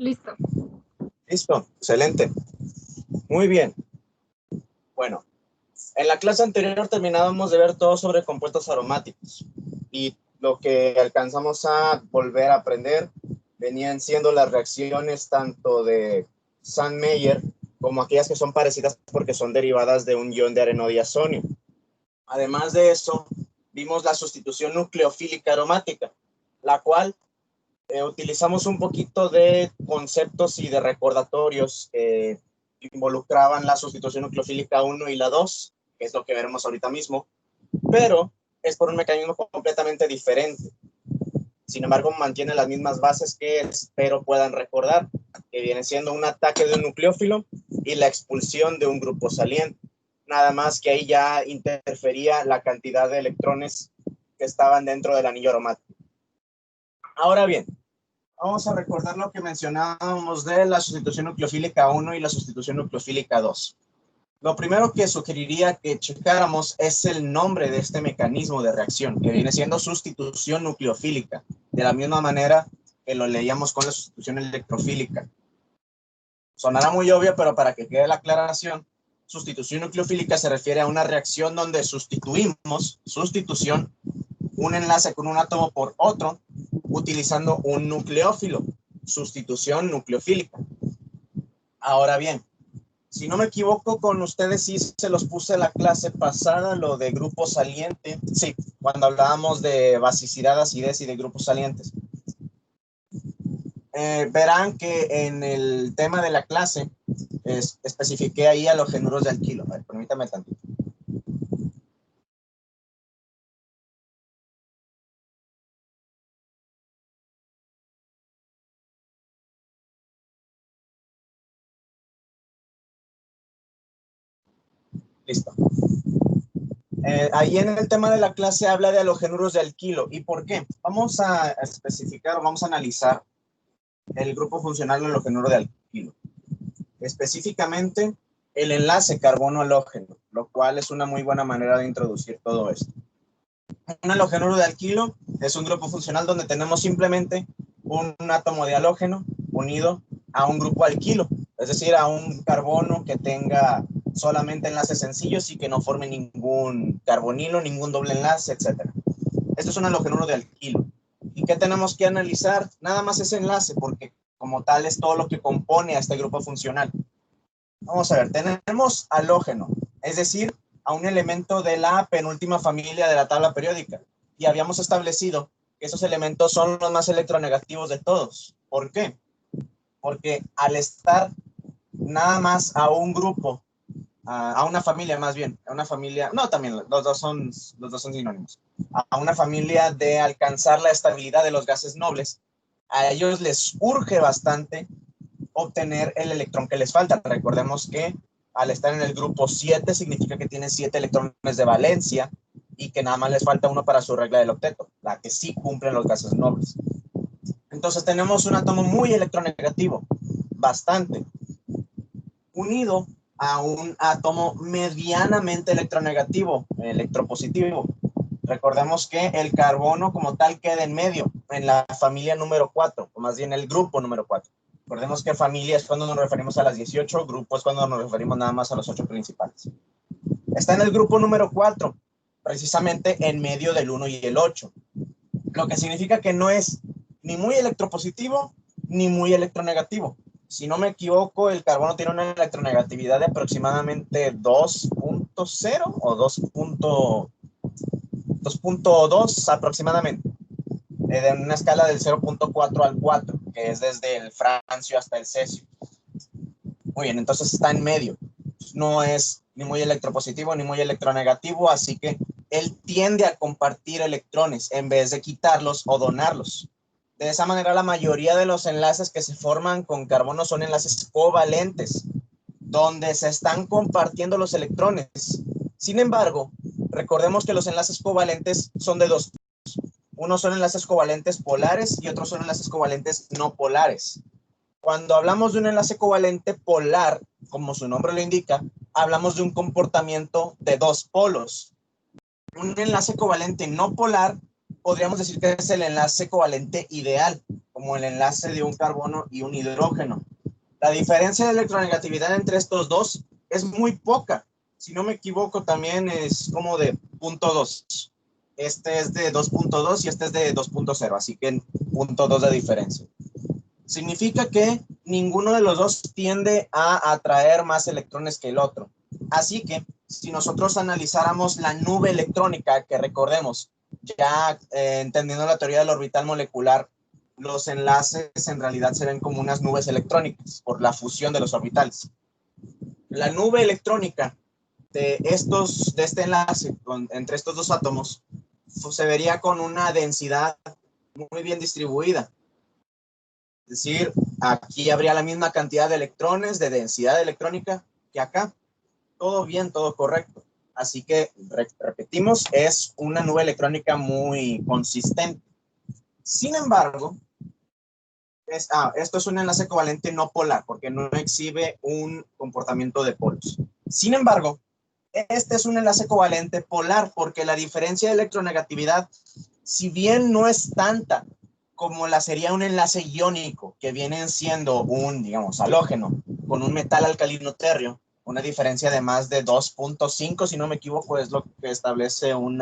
Listo. Listo, excelente. Muy bien. Bueno, en la clase anterior terminábamos de ver todo sobre compuestos aromáticos y lo que alcanzamos a volver a aprender venían siendo las reacciones tanto de Sand-Meyer como aquellas que son parecidas porque son derivadas de un ion de arenodiazonio. Además de eso, vimos la sustitución nucleofílica aromática, la cual utilizamos un poquito de conceptos y de recordatorios que involucraban la sustitución nucleofílica 1 y la 2, que es lo que veremos ahorita mismo, pero es por un mecanismo completamente diferente. Sin embargo, mantiene las mismas bases que espero puedan recordar, que viene siendo un ataque de un nucleófilo y la expulsión de un grupo saliente. Nada más que ahí ya interfería la cantidad de electrones que estaban dentro del anillo aromático. Ahora bien, vamos a recordar lo que mencionábamos de la sustitución nucleofílica 1 y la sustitución nucleofílica 2. Lo primero que sugeriría que checáramos es el nombre de este mecanismo de reacción, que viene siendo sustitución nucleofílica, de la misma manera que lo leíamos con la sustitución electrofílica. Sonará muy obvio, pero para que quede la aclaración, sustitución nucleofílica se refiere a una reacción donde sustituimos, sustitución, un enlace con un átomo por otro, utilizando un nucleófilo, sustitución nucleofílica. Ahora bien, si no me equivoco, con ustedes sí se los puse la clase pasada, lo de grupo saliente. Sí, cuando hablábamos de basicidad, acidez y de grupos salientes. Verán que en el tema de la clase especifiqué ahí halogenuros de alquilo. A ver, permítame tantito. Listo. Ahí en el tema de la clase habla de halogenuros de alquilo. ¿Y por qué? Vamos a especificar, vamos a analizar el grupo funcional del halogenuro de alquilo. Específicamente, el enlace carbono-halógeno, lo cual es una muy buena manera de introducir todo esto. Un halogenuro de alquilo es un grupo funcional donde tenemos simplemente un átomo de halógeno unido a un grupo alquilo, es decir, a un carbono que tenga solamente enlaces sencillos y que no forme ningún carbonilo, ningún doble enlace, etc. Esto es un halogenuro de alquilo. ¿Y qué tenemos que analizar? Nada más ese enlace, porque como tal es todo lo que compone a este grupo funcional. Vamos a ver, tenemos halógeno, es decir, a un elemento de la penúltima familia de la tabla periódica. Y habíamos establecido que esos elementos son los más electronegativos de todos. ¿Por qué? Porque al estar nada más a un grupo, a una familia más bien, a una familia, no, también los dos son sinónimos, a una familia de alcanzar la estabilidad de los gases nobles, a ellos les urge bastante obtener el electrón que les falta. Recordemos que al estar en el grupo 7 significa que tienen 7 electrones de valencia y que nada más les falta uno para su regla del octeto, la que sí cumplen los gases nobles. Entonces tenemos un átomo muy electronegativo, bastante, unido a un átomo medianamente electronegativo, electropositivo. Recordemos que el carbono como tal queda en medio, en la familia número 4, o más bien el grupo número 4. Recordemos que familia es cuando nos referimos a las 18, grupo es cuando nos referimos nada más a los 8 principales. Está en el grupo número 4, precisamente en medio del 1 y el 8, lo que significa que no es ni muy electropositivo ni muy electronegativo. Si no me equivoco, el carbono tiene una electronegatividad de aproximadamente 2.0 o 2.2 aproximadamente, en una escala del 0.4 al 4, que es desde el francio hasta el cesio. Muy bien, entonces está en medio. No es ni muy electropositivo ni muy electronegativo, así que él tiende a compartir electrones en vez de quitarlos o donarlos. De esa manera, la mayoría de los enlaces que se forman con carbono son enlaces covalentes, donde se están compartiendo los electrones. Sin embargo, recordemos que los enlaces covalentes son de dos tipos. Unos son enlaces covalentes polares y otros son enlaces covalentes no polares. Cuando hablamos de un enlace covalente polar, como su nombre lo indica, hablamos de un comportamiento de dos polos. Un enlace covalente no polar podríamos decir que es el enlace covalente ideal, como el enlace de un carbono y un hidrógeno. La diferencia de electronegatividad entre estos dos es muy poca. Si no me equivoco, también es como de 0.2. Este es de 2.2 y este es de 2.0, así que 0.2 de diferencia. Significa que ninguno de los dos tiende a atraer más electrones que el otro. Así que si nosotros analizáramos la nube electrónica, que recordemos, ya entendiendo la teoría del orbital molecular, los enlaces en realidad se ven como unas nubes electrónicas por la fusión de los orbitales. La nube electrónica de este enlace entre estos dos átomos se vería con una densidad muy bien distribuida. Es decir, aquí habría la misma cantidad de electrones de densidad electrónica que acá. Todo bien, todo correcto. Así que, repetimos, es una nube electrónica muy consistente. Sin embargo, esto es un enlace covalente no polar, porque no exhibe un comportamiento de polos. Sin embargo, este es un enlace covalente polar, porque la diferencia de electronegatividad, si bien no es tanta como la sería un enlace iónico, que viene siendo un, digamos, halógeno, con un metal alcalino térreo, una diferencia de más de 2.5, si no me equivoco, es lo que establece un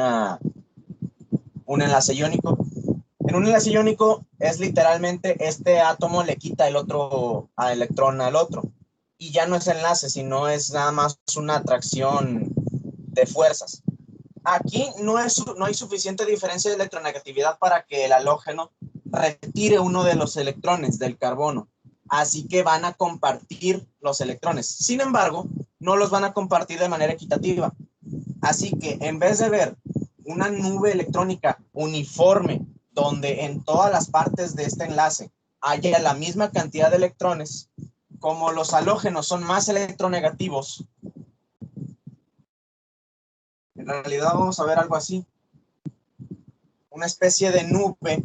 enlace iónico. En un enlace iónico es literalmente este átomo le quita el otro electrón al otro. Y ya no es enlace, sino es nada más una atracción de fuerzas. Aquí no hay suficiente diferencia de electronegatividad para que el halógeno retire uno de los electrones del carbono. Así que van a compartir los electrones. Sin embargo, no los van a compartir de manera equitativa. Así que en vez de ver una nube electrónica uniforme, donde en todas las partes de este enlace haya la misma cantidad de electrones, como los halógenos son más electronegativos, en realidad vamos a ver algo así. Una especie de nube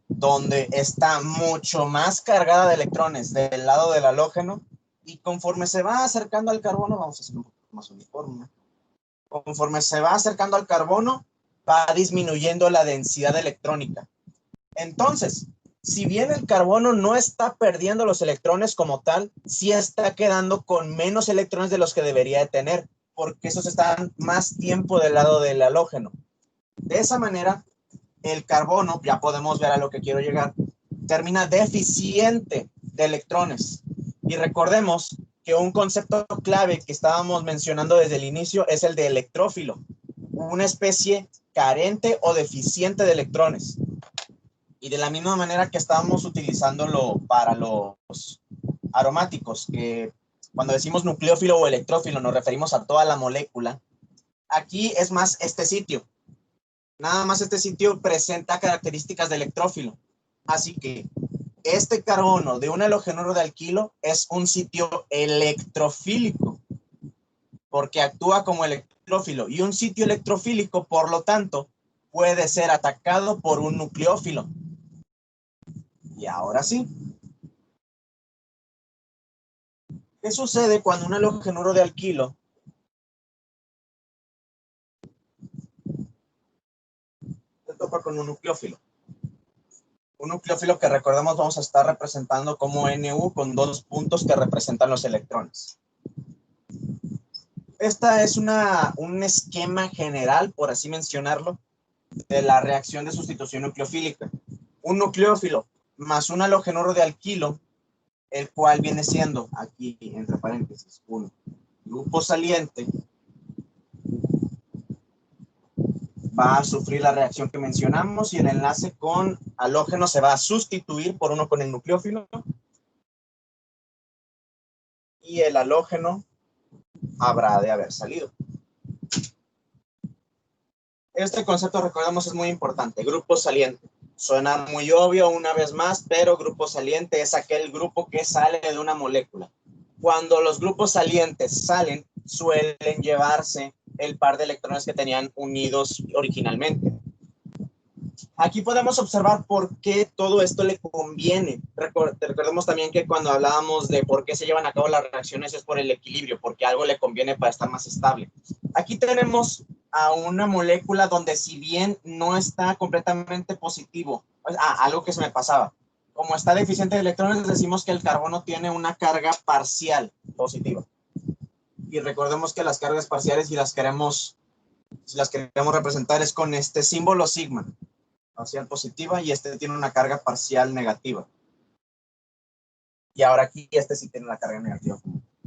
donde está mucho más cargada de electrones del lado del halógeno, y conforme se va acercando al carbono, vamos a hacer un poco más uniforme, conforme se va acercando al carbono, va disminuyendo la densidad electrónica. Entonces, si bien el carbono no está perdiendo los electrones como tal, sí está quedando con menos electrones de los que debería de tener, porque esos están más tiempo del lado del halógeno. De esa manera, el carbono, ya podemos ver a lo que quiero llegar, termina deficiente de electrones. Y recordemos que un concepto clave que estábamos mencionando desde el inicio es el de electrófilo, una especie carente o deficiente de electrones. Y de la misma manera que estábamos utilizándolo para los aromáticos, que cuando decimos nucleófilo o electrófilo nos referimos a toda la molécula, aquí es más este sitio. Nada más este sitio presenta características de electrófilo. Así que este carbono de un halogenuro de alquilo es un sitio electrofílico, porque actúa como electrófilo. Y un sitio electrofílico, por lo tanto, puede ser atacado por un nucleófilo. Y ahora sí. ¿Qué sucede cuando un halogenuro de alquilo se topa con un nucleófilo? Un nucleófilo que recordemos vamos a estar representando como NU con dos puntos que representan los electrones. Esta es un esquema general, por así mencionarlo, de la reacción de sustitución nucleofílica. Un nucleófilo más un halogenuro de alquilo, el cual viene siendo, aquí entre paréntesis, un grupo saliente, va a sufrir la reacción que mencionamos y el enlace con halógeno se va a sustituir por uno con el nucleófilo y el halógeno habrá de haber salido. Este concepto, recordemos, es muy importante. Grupo saliente. Suena muy obvio una vez más, pero grupo saliente es aquel grupo que sale de una molécula. Cuando los grupos salientes salen, suelen llevarse el par de electrones que tenían unidos originalmente. Aquí podemos observar por qué todo esto le conviene. Recordemos también que cuando hablábamos de por qué se llevan a cabo las reacciones es por el equilibrio, porque algo le conviene para estar más estable. Aquí tenemos a una molécula donde si bien no está completamente positivo, pues, algo que se me pasaba, como está deficiente de electrones, decimos que el carbono tiene una carga parcial positiva. Y recordemos que las cargas parciales, si las queremos representar, es con este símbolo sigma, parcial positiva, y este tiene una carga parcial negativa. Y ahora aquí este sí tiene una carga negativa.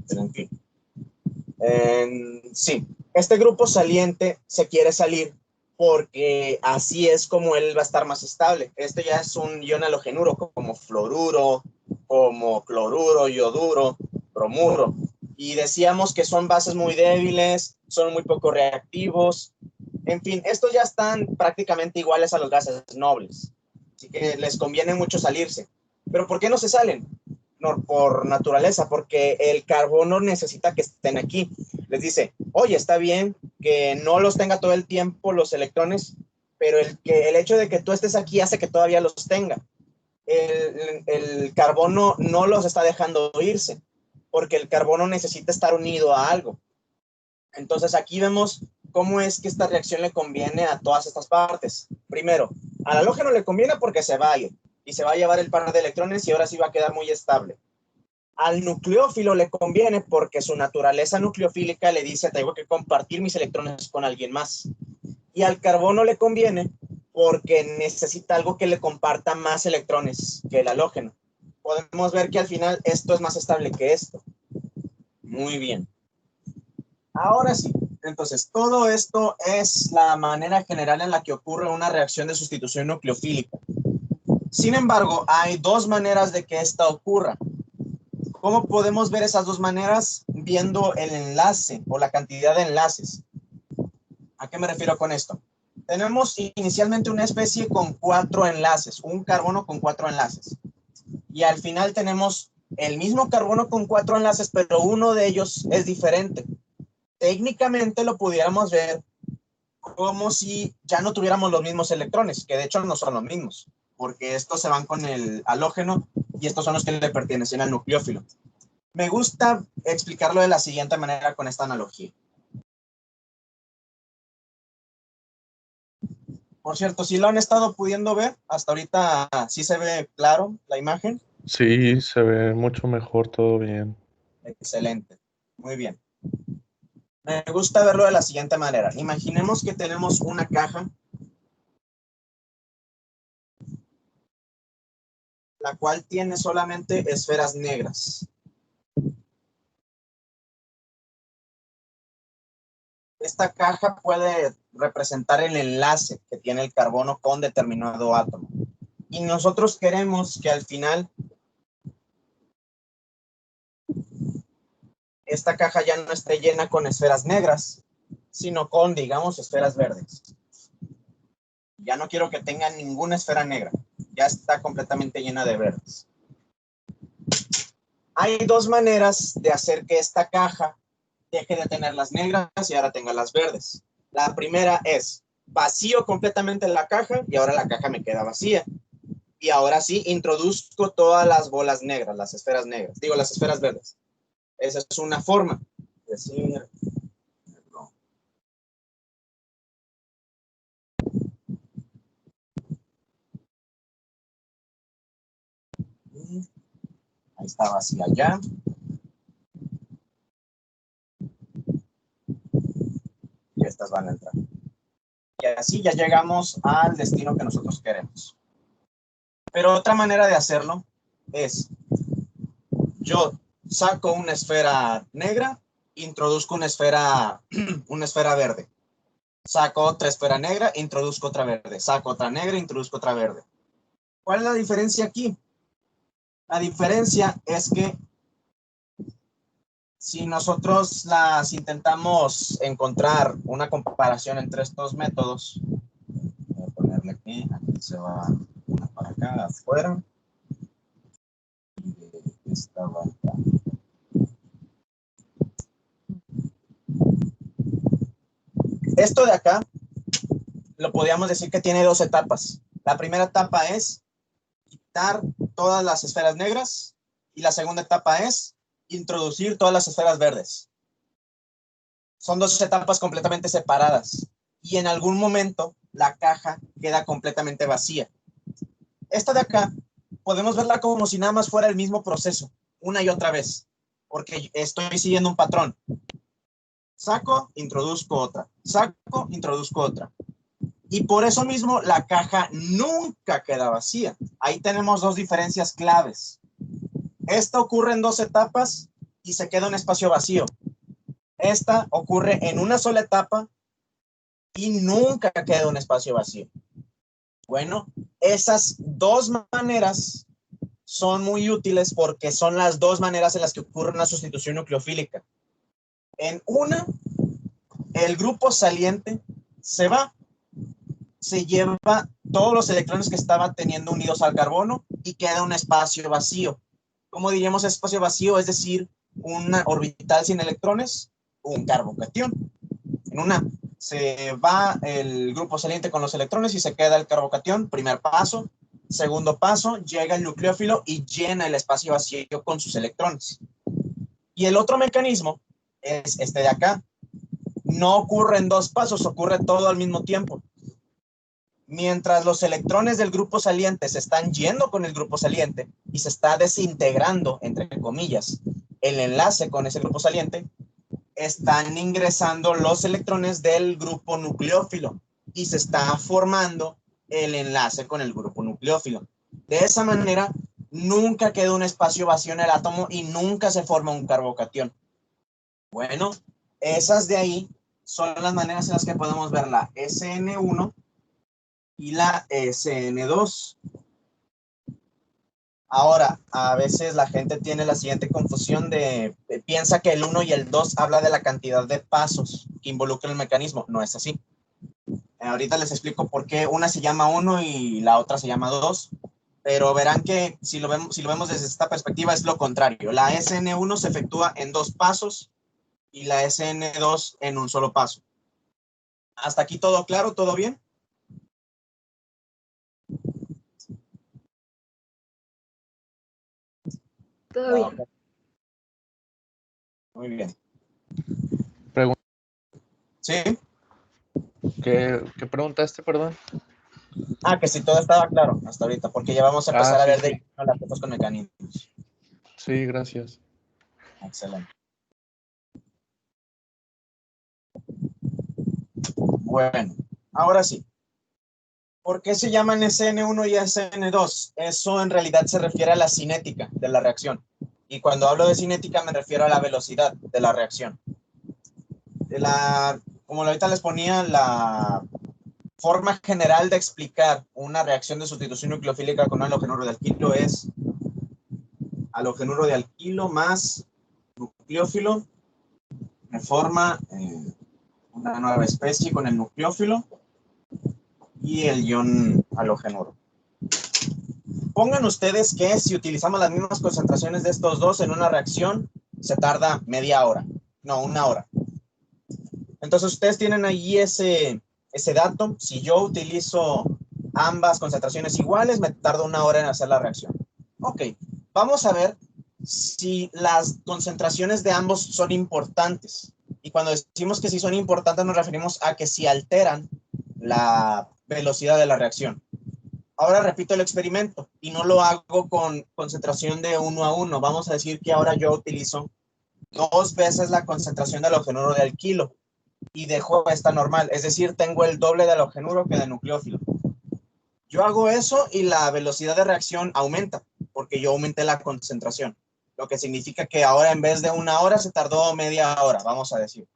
Pero en fin. Sí, este grupo saliente se quiere salir porque así es como él va a estar más estable. Este ya es un ion halogenuro, como fluoruro, como cloruro, ioduro, bromuro. Y decíamos que son bases muy débiles, son muy poco reactivos. En fin, estos ya están prácticamente iguales a los gases nobles. Así que les conviene mucho salirse. ¿Pero por qué no se salen? No, por naturaleza, porque el carbono necesita que estén aquí. Les dice, oye, está bien que no los tenga todo el tiempo los electrones, pero el hecho de que tú estés aquí hace que todavía los tenga. El carbono no los está dejando irse, porque el carbono necesita estar unido a algo. Entonces aquí vemos cómo es que esta reacción le conviene a todas estas partes. Primero, al halógeno le conviene porque se va a ir y se va a llevar el par de electrones y ahora sí va a quedar muy estable. Al nucleófilo le conviene porque su naturaleza nucleofílica le dice, tengo que compartir mis electrones con alguien más. Y al carbono le conviene porque necesita algo que le comparta más electrones que el halógeno. Podemos ver que al final esto es más estable que esto. Muy bien. Ahora sí, entonces todo esto es la manera general en la que ocurre una reacción de sustitución nucleofílica. Sin embargo, hay dos maneras de que esta ocurra. ¿Cómo podemos ver esas dos maneras? Viendo el enlace o la cantidad de enlaces. ¿A qué me refiero con esto? Tenemos inicialmente una especie con 4 enlaces, un carbono con 4 enlaces. Y al final tenemos el mismo carbono con 4 enlaces, pero uno de ellos es diferente. Técnicamente lo pudiéramos ver como si ya no tuviéramos los mismos electrones, que de hecho no son los mismos, porque estos se van con el halógeno y estos son los que le pertenecen al nucleófilo. Me gusta explicarlo de la siguiente manera con esta analogía. Por cierto, si lo han estado pudiendo ver, hasta ahorita sí se ve claro la imagen. Sí, se ve mucho mejor, todo bien. Excelente, muy bien. Me gusta verlo de la siguiente manera. Imaginemos que tenemos una caja, la cual tiene solamente esferas negras. Esta caja puede representar el enlace que tiene el carbono con determinado átomo. Y nosotros queremos que al final esta caja ya no esté llena con esferas negras, sino con, digamos, esferas verdes. Ya no quiero que tenga ninguna esfera negra. Ya está completamente llena de verdes. Hay dos maneras de hacer que esta caja deje de tener las negras y ahora tenga las verdes. La primera es vacío completamente la caja y ahora la caja me queda vacía. Y ahora sí introduzco todas las bolas negras, las esferas negras. Digo, las esferas verdes. Esa es una forma. Es decir, ahí está vacía ya. Y estas van a entrar. Y así ya llegamos al destino que nosotros queremos. Pero otra manera de hacerlo es, yo saco una esfera negra, introduzco una esfera verde. Saco otra esfera negra, introduzco otra verde. Saco otra negra, introduzco otra verde. ¿Cuál es la diferencia aquí? La diferencia es que si nosotros las intentamos encontrar una comparación entre estos métodos, voy a ponerle aquí se va una para acá afuera y esta va acá. Esto de acá lo podríamos decir que tiene dos etapas. La primera etapa es quitar todas las esferas negras y la segunda etapa es introducir todas las esferas verdes. Son dos etapas completamente separadas. y en algún momento la caja queda completamente vacía. Esta de acá podemos verla como si nada más fuera el mismo proceso, una y otra vez, porque estoy siguiendo un patrón. Saco, introduzco otra. Saco, introduzco otra. Y por eso mismo la caja nunca queda vacía. Ahí tenemos dos diferencias claves. Esta ocurre en dos etapas y se queda un espacio vacío. Esta ocurre en una sola etapa y nunca queda un espacio vacío. Bueno, esas dos maneras son muy útiles porque son las dos maneras en las que ocurre una sustitución nucleofílica. En una, el grupo saliente se va, se lleva todos los electrones que estaba teniendo unidos al carbono y queda un espacio vacío. ¿Cómo diríamos espacio vacío? Es decir, una orbital sin electrones, un carbocatión. En una se va el grupo saliente con los electrones y se queda el carbocatión, primer paso. Segundo paso, llega el nucleófilo y llena el espacio vacío con sus electrones. Y el otro mecanismo es este de acá. No ocurre en dos pasos, ocurre todo al mismo tiempo. Mientras los electrones del grupo saliente se están yendo con el grupo saliente y se está desintegrando, entre comillas, el enlace con ese grupo saliente, están ingresando los electrones del grupo nucleófilo y se está formando el enlace con el grupo nucleófilo. De esa manera, nunca queda un espacio vacío en el átomo y nunca se forma un carbocatión. Bueno, esas de ahí son las maneras en las que podemos ver la SN1 y la SN2. Ahora, a veces la gente tiene la siguiente confusión piensa que el 1 y el 2 habla de la cantidad de pasos que involucra el mecanismo. No es así. Ahorita les explico por qué una se llama 1 y la otra se llama 2, pero verán que si lo vemos desde esta perspectiva es lo contrario. La SN1 se efectúa en dos pasos y la SN2 en un solo paso. ¿Hasta aquí todo claro? ¿Todo bien? Todo bien. Muy bien. Pregun- ¿Sí? ¿Qué preguntaste, perdón? Que si todo estaba claro hasta ahorita, porque ya vamos a empezar a Sí, ver sí. las cosas con mecanismos. Sí, gracias. Excelente. Bueno, ahora sí. ¿Por qué se llaman SN1 y SN2? Eso en realidad se refiere a la cinética de la reacción. Y cuando hablo de cinética me refiero a la velocidad de la reacción. Como ahorita les ponía, la forma general de explicar una reacción de sustitución nucleofílica con halogenuro de alquilo es halogenuro de alquilo más nucleófilo me forma una nueva especie con el nucleófilo y el ion halogenuro. Pongan ustedes que si utilizamos las mismas concentraciones de estos dos en una reacción, se tarda media hora, no, una hora. Entonces ustedes tienen ahí ese dato. Si yo utilizo ambas concentraciones iguales, me tardo una hora en hacer la reacción. Ok, vamos a ver si las concentraciones de ambos son importantes. Y cuando decimos que sí son importantes, nos referimos a que si alteran la velocidad de la reacción. Ahora repito el experimento y no lo hago con concentración de 1 a 1. Vamos a decir que ahora yo utilizo 2 veces la concentración de halogenuro de alquilo y dejo esta normal. Es decir, tengo el doble de halogenuro que de nucleófilo. Yo hago eso y la velocidad de reacción aumenta porque yo aumenté la concentración. Lo que significa que ahora en vez de una hora se tardó media hora, vamos a decir.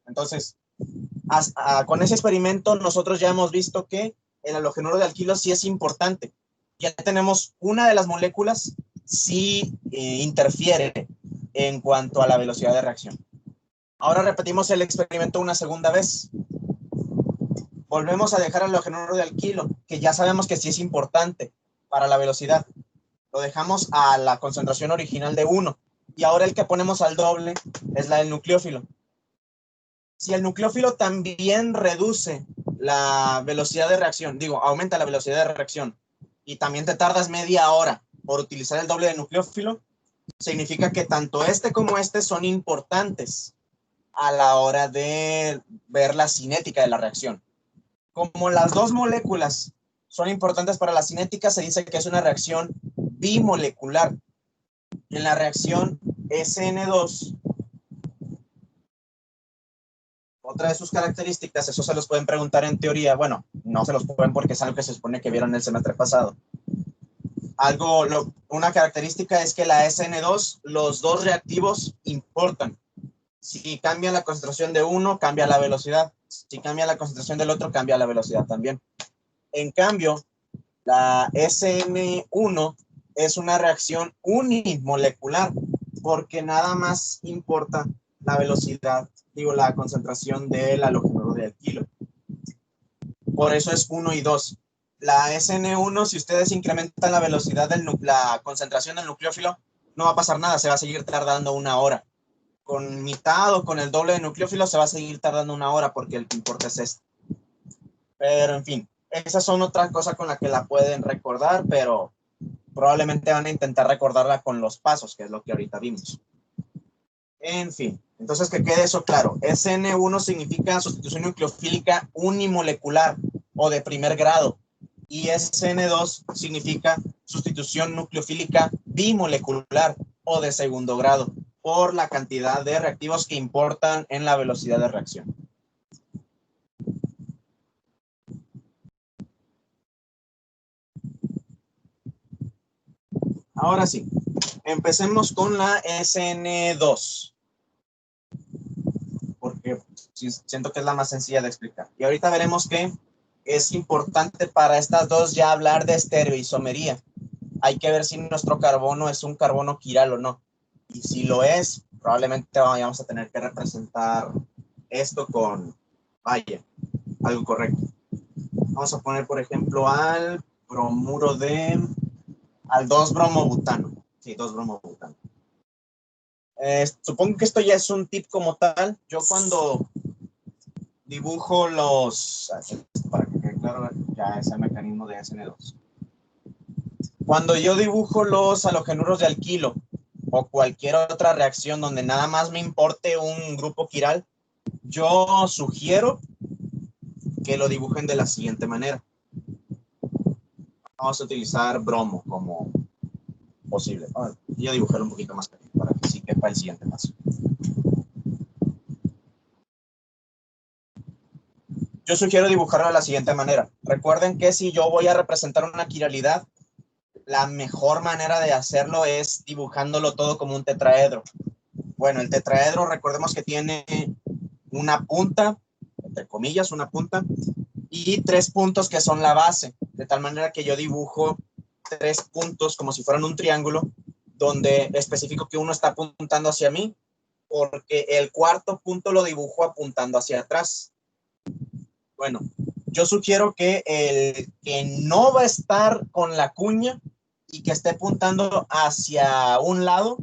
Entonces, con ese experimento nosotros ya hemos visto que el halogenuro de alquilo sí es importante. Ya tenemos una de las moléculas sí interfiere en cuanto a la velocidad de reacción. Ahora repetimos el experimento una segunda vez. Volvemos a dejar el halogenuro de alquilo, que ya sabemos que sí es importante para la velocidad. Lo dejamos a la concentración original de 1. Y ahora el que ponemos al doble es la del nucleófilo. Si el nucleófilo también reduce la velocidad de reacción, aumenta la velocidad de reacción, y también te tardas media hora por utilizar el doble de nucleófilo, significa que tanto este como este son importantes a la hora de ver la cinética de la reacción. Como las dos moléculas son importantes para la cinética, se dice que es una reacción bimolecular. En la reacción SN2, otra de sus características, eso se los pueden preguntar en teoría, bueno, no se los pueden porque es algo que se supone que vieron el semestre pasado. Una característica es que la SN2, los dos reactivos importan. Si cambia la concentración de uno, cambia la velocidad. Si cambia la concentración del otro, cambia la velocidad también. En cambio, la SN1 es una reacción unimolecular porque nada más importa la velocidad, la concentración del halogénuro de alquilo. Por eso es 1 y 2. La SN1, si ustedes incrementan la velocidad la concentración del nucleófilo, no va a pasar nada, se va a seguir tardando 1 hora. Con mitad o con el doble de nucleófilo se va a seguir tardando 1 hora porque el que importa es este. Pero en fin, esas son otras cosas con las que la pueden recordar, pero probablemente van a intentar recordarla con los pasos, que es lo que ahorita vimos. En fin, entonces que quede eso claro. SN1 significa sustitución nucleofílica unimolecular o de primer grado. Y SN2 significa sustitución nucleofílica bimolecular o de segundo grado, por la cantidad de reactivos que importan en la velocidad de reacción. Ahora sí, empecemos con la SN2, porque siento que es la más sencilla de explicar. Y ahorita veremos que es importante para estas dos ya hablar de estereoisomería. Hay que ver si nuestro carbono es un carbono quiral o no. Y si lo es, probablemente vayamos a tener que representar esto con, algo correcto. Vamos a poner, por ejemplo, al 2-bromobutano. Sí, 2-bromobutano. Supongo que esto ya es un tip como tal. Yo cuando dibujo para que quede claro, ya es el mecanismo de SN2. Cuando yo dibujo los halogenuros de alquilo o cualquier otra reacción donde nada más me importe un grupo quiral, yo sugiero que lo dibujen de la siguiente manera. Vamos a utilizar bromo como posible. Voy a dibujar un poquito más pequeño para que sí quepa el siguiente paso. Yo sugiero dibujarlo de la siguiente manera. Recuerden que si yo voy a representar una quiralidad, la mejor manera de hacerlo es dibujándolo todo como un tetraedro. Bueno, el tetraedro, recordemos que tiene una punta, entre comillas, una punta, y 3 puntos que son la base, de tal manera que yo dibujo 3 puntos como si fueran un triángulo, donde especifico que uno está apuntando hacia mí, porque el cuarto punto lo dibujo apuntando hacia atrás. Bueno, yo sugiero que el que no va a estar con la cuña y que esté apuntando hacia un lado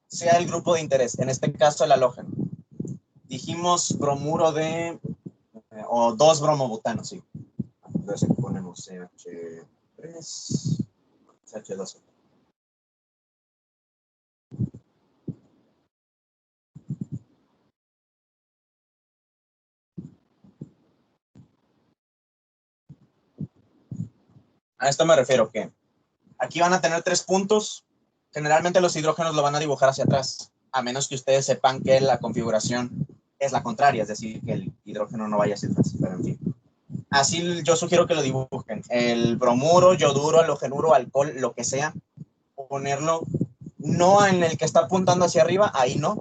sea el grupo de interés, en este caso el halógeno. Dijimos bromuro o 2-bromobutano, sí. Entonces aquí ponemos CH3, CH2. A esto me refiero que aquí van a tener 3 puntos. Generalmente los hidrógenos lo van a dibujar hacia atrás, a menos que ustedes sepan que la configuración es la contraria, es decir, que el hidrógeno no vaya hacia atrás, pero en fin. Así yo sugiero que lo dibujen. El bromuro, yoduro, halogenuro, alcohol, lo que sea, ponerlo no en el que está apuntando hacia arriba, ahí no,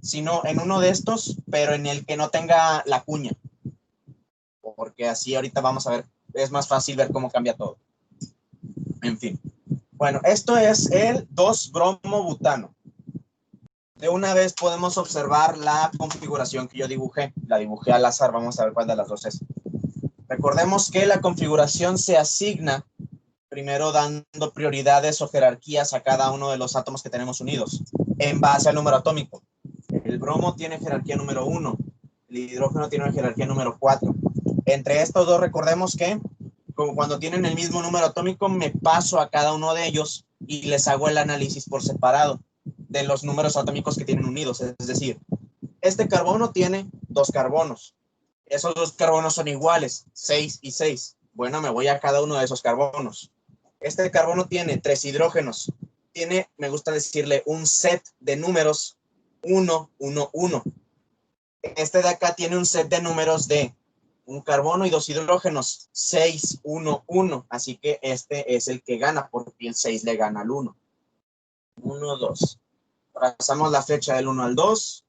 sino en uno de estos, pero en el que no tenga la cuña. Porque así ahorita vamos a ver, es más fácil ver cómo cambia todo. En fin. Bueno, esto es el 2-bromobutano. De una vez podemos observar la configuración que yo dibujé. La dibujé al azar, vamos a ver cuál de las dos es. Recordemos que la configuración se asigna primero dando prioridades o jerarquías a cada uno de los átomos que tenemos unidos, en base al número atómico. El bromo tiene jerarquía número 1, el hidrógeno tiene jerarquía número 4. Entre estos dos, recordemos que como cuando tienen el mismo número atómico, me paso a cada uno de ellos y les hago el análisis por separado de los números atómicos que tienen unidos. Es decir, este carbono tiene 2 carbonos, Esos dos carbonos son iguales, 6 y 6. Bueno, me voy a cada uno de esos carbonos. Este carbono tiene 3 hidrógenos. Tiene, me gusta decirle, un set de números 1, 1, 1. Este de acá tiene un set de números de un carbono y 2 hidrógenos, 6, 1, 1. Así que este es el que gana, porque el 6 le gana al 1. 1, 2. Trazamos la flecha del 1 al 2.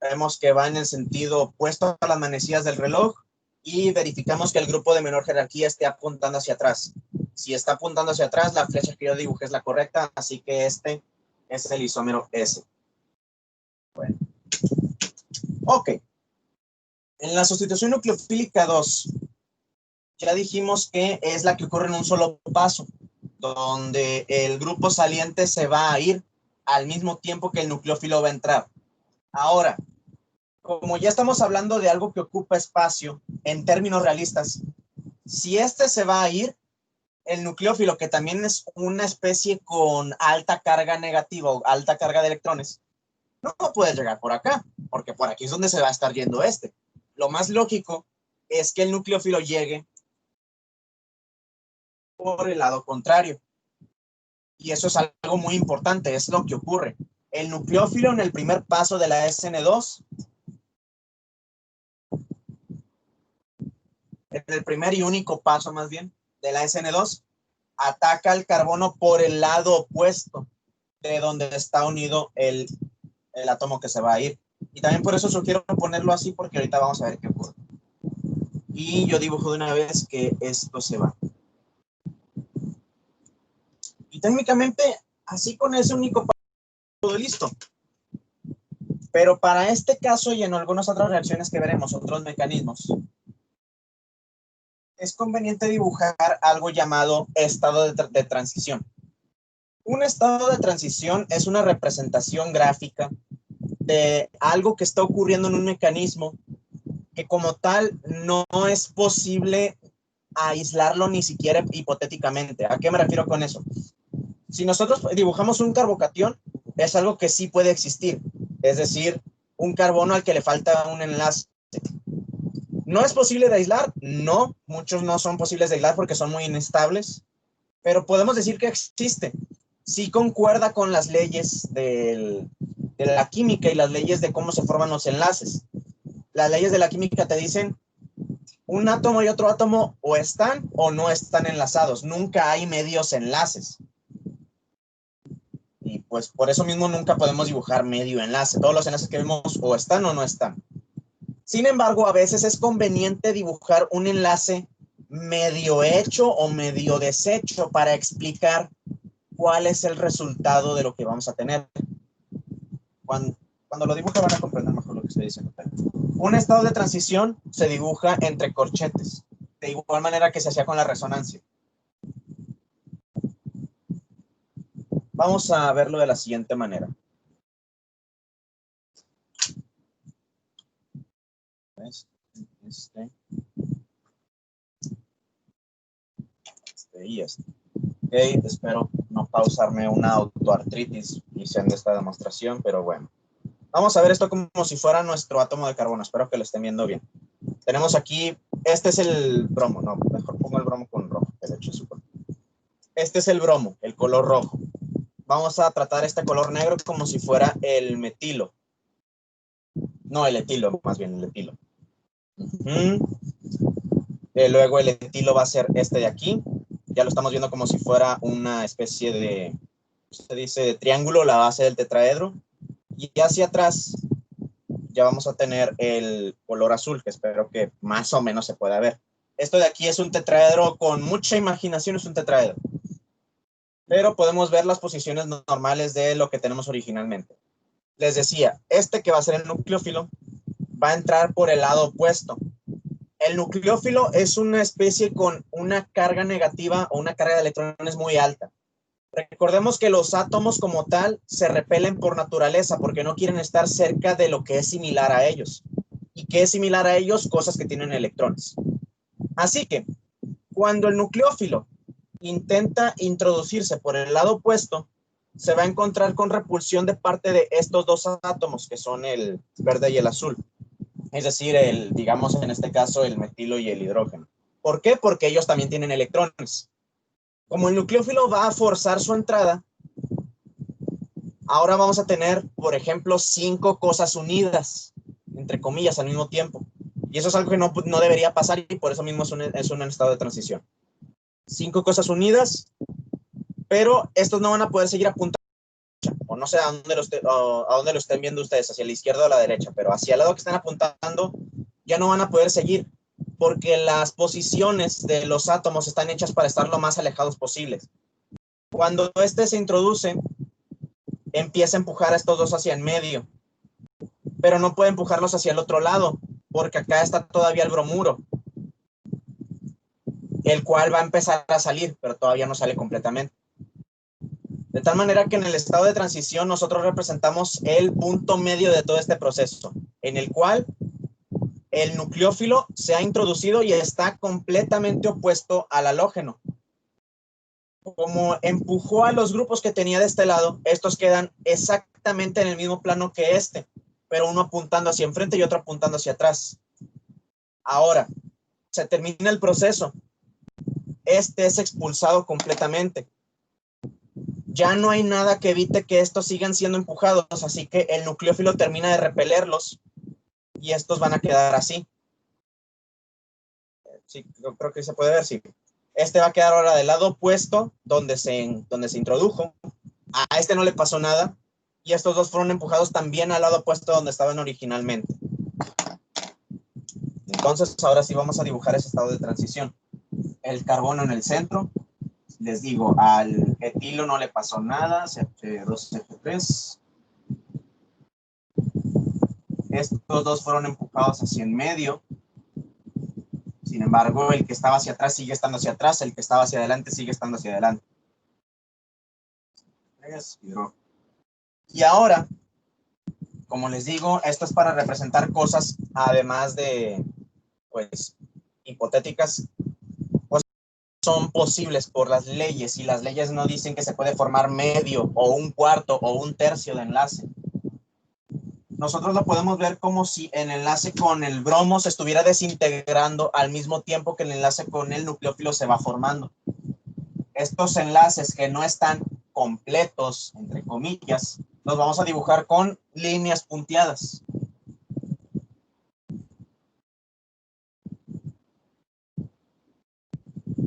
Vemos que va en el sentido opuesto a las manecillas del reloj y verificamos que el grupo de menor jerarquía esté apuntando hacia atrás. Si está apuntando hacia atrás, la flecha que yo dibujé es la correcta, así que este es el isómero S. Bueno. Ok. En la sustitución nucleofílica 2, ya dijimos que es la que ocurre en un solo paso, donde el grupo saliente se va a ir al mismo tiempo que el nucleófilo va a entrar. Ahora, como ya estamos hablando de algo que ocupa espacio en términos realistas, si este se va a ir, el nucleófilo, que también es una especie con alta carga negativa o alta carga de electrones, no puede llegar por acá, porque por aquí es donde se va a estar yendo este. Lo más lógico es que el nucleófilo llegue por el lado contrario. Y eso es algo muy importante, es lo que ocurre. El nucleófilo en el primer paso de la SN2, en el primer y único paso más bien de la SN2, ataca al carbono por el lado opuesto de donde está unido el átomo que se va a ir. Y también por eso sugiero ponerlo así, porque ahorita vamos a ver qué ocurre. Y yo dibujo de una vez que esto se va. Y técnicamente, así con ese único paso, todo listo. Pero para este caso y en algunas otras reacciones que veremos, otros mecanismos, es conveniente dibujar algo llamado estado de transición. Un estado de transición es una representación gráfica de algo que está ocurriendo en un mecanismo que como tal no es posible aislarlo ni siquiera hipotéticamente. ¿A qué me refiero con eso? Si nosotros dibujamos un carbocatión, es algo que sí puede existir, es decir, un carbono al que le falta un enlace. ¿No es posible de aislar? No, muchos no son posibles de aislar porque son muy inestables, pero podemos decir que existe. Sí concuerda con las leyes de la química y las leyes de cómo se forman los enlaces. Las leyes de la química te dicen un átomo y otro átomo o están o no están enlazados. Nunca hay medios enlaces. Y pues por eso mismo nunca podemos dibujar medio enlace. Todos los enlaces que vemos o están o no están. Sin embargo, a veces es conveniente dibujar un enlace medio hecho o medio deshecho para explicar cuál es el resultado de lo que vamos a tener. Cuando lo dibuja van a comprender mejor lo que estoy diciendo. Un estado de transición se dibuja entre corchetes, de igual manera que se hacía con la resonancia. Vamos a verlo de la siguiente manera. Este y este. Ok, espero no causarme una autoartritis iniciando esta demostración, pero bueno. Vamos a ver esto como si fuera nuestro átomo de carbono. Espero que lo estén viendo bien. Tenemos aquí, este es el bromo. No, mejor pongo el bromo con rojo. De hecho, este es el bromo, el color rojo. Vamos a tratar este color negro como si fuera el metilo. No, el etilo, más bien el etilo. Luego el etilo va a ser este de aquí. Ya lo estamos viendo como si fuera una especie de, se dice, de triángulo, la base del tetraedro. Y hacia atrás ya vamos a tener el color azul, que espero que más o menos se pueda ver. Esto de aquí es un tetraedro con mucha imaginación, es un tetraedro. Pero podemos ver las posiciones normales de lo que tenemos originalmente. Les decía, este que va a ser el nucleófilo va a entrar por el lado opuesto. El nucleófilo es una especie con una carga negativa o una carga de electrones muy alta. Recordemos que los átomos como tal se repelen por naturaleza porque no quieren estar cerca de lo que es similar a ellos. ¿Y qué es similar a ellos? Cosas que tienen electrones. Así que cuando el nucleófilo intenta introducirse por el lado opuesto, se va a encontrar con repulsión de parte de estos dos átomos que son el verde y el azul. Es decir, digamos en este caso el metilo y el hidrógeno. ¿Por qué? Porque ellos también tienen electrones. Como el nucleófilo va a forzar su entrada, ahora vamos a tener, por ejemplo, 5 cosas unidas, entre comillas, al mismo tiempo. Y eso es algo que no debería pasar y por eso mismo es un estado de transición. 5 cosas unidas, pero estos no van a poder seguir apuntando, o no sé a dónde lo estén viendo ustedes, hacia la izquierda o la derecha, pero hacia el lado que están apuntando ya no van a poder seguir, porque las posiciones de los átomos están hechas para estar lo más alejados posibles. Cuando este se introduce, empieza a empujar a estos dos hacia el medio, pero no puede empujarlos hacia el otro lado, porque acá está todavía el bromuro, el cual va a empezar a salir, pero todavía no sale completamente. De tal manera que en el estado de transición nosotros representamos el punto medio de todo este proceso, en el cual el nucleófilo se ha introducido y está completamente opuesto al halógeno. Como empujó a los grupos que tenía de este lado, estos quedan exactamente en el mismo plano que este, pero uno apuntando hacia enfrente y otro apuntando hacia atrás. Ahora, se termina el proceso. Este es expulsado completamente. Ya no hay nada que evite que estos sigan siendo empujados, así que el nucleófilo termina de repelerlos y estos van a quedar así. Sí, creo que se puede ver, sí. Este va a quedar ahora del lado opuesto, donde se introdujo. A este no le pasó nada, y estos dos fueron empujados también al lado opuesto donde estaban originalmente. Entonces, ahora sí vamos a dibujar ese estado de transición. El carbono en el centro. Les digo, al etilo no le pasó nada, CH2CF3. Estos dos fueron empujados hacia en medio. Sin embargo, el que estaba hacia atrás sigue estando hacia atrás, el que estaba hacia adelante sigue estando hacia adelante. Y ahora, como les digo, esto es para representar cosas, además de, pues, hipotéticas, pues, son posibles por las leyes, y las leyes no dicen que se puede formar medio, o un cuarto, o un tercio de enlace. Nosotros lo podemos ver como si el enlace con el bromo se estuviera desintegrando al mismo tiempo que el enlace con el nucleófilo se va formando. Estos enlaces que no están completos, entre comillas, los vamos a dibujar con líneas punteadas.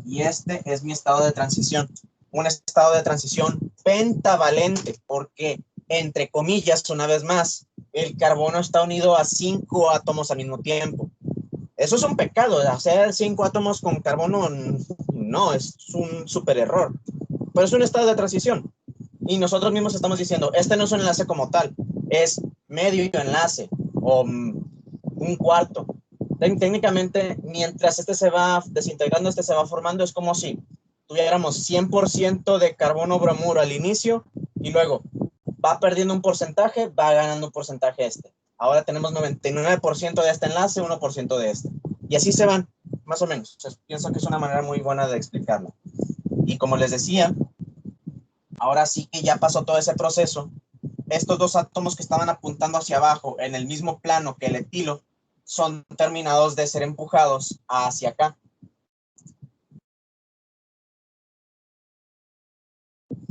Y este es mi estado de transición. Un estado de transición pentavalente, porque, entre comillas, una vez más, el carbono está unido a 5 átomos al mismo tiempo. Eso es un pecado. Hacer 5 átomos con carbono no, es un súper error. Pero es un estado de transición. Y nosotros mismos estamos diciendo, este no es un enlace como tal, es medio enlace o un cuarto. Técnicamente, mientras este se va desintegrando, este se va formando, es como si tuviéramos 100% de carbono bromuro al inicio y luego va perdiendo un porcentaje, va ganando un porcentaje este. Ahora tenemos 99% de este enlace, 1% de este. Y así se van, más o menos. O sea, pienso que es una manera muy buena de explicarlo. Y como les decía, ahora sí que ya pasó todo ese proceso. Estos dos átomos que estaban apuntando hacia abajo en el mismo plano que el etilo son terminados de ser empujados hacia acá.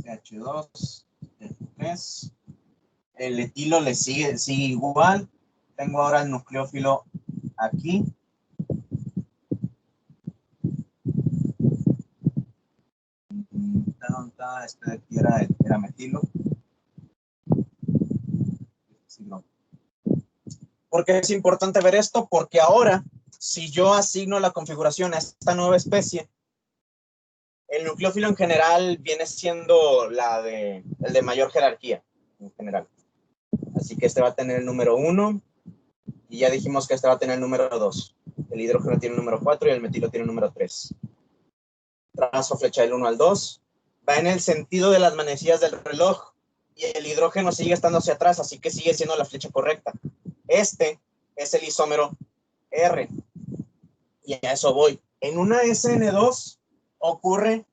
CH2, F3. El etilo le sigue igual. Tengo ahora el nucleófilo aquí. Este de aquí era metilo. ¿Por qué es importante ver esto? Porque ahora, si yo asigno la configuración a esta nueva especie, el nucleófilo en general viene siendo el de mayor jerarquía en general. Así que este va a tener el número 1 y ya dijimos que este va a tener el número 2. El hidrógeno tiene el número 4 y el metilo tiene el número 3. Trazo flecha del 1 al 2. Va en el sentido de las manecillas del reloj y el hidrógeno sigue estando hacia atrás, así que sigue siendo la flecha correcta. Este es el isómero R. Y a eso voy. En una SN2 ocurre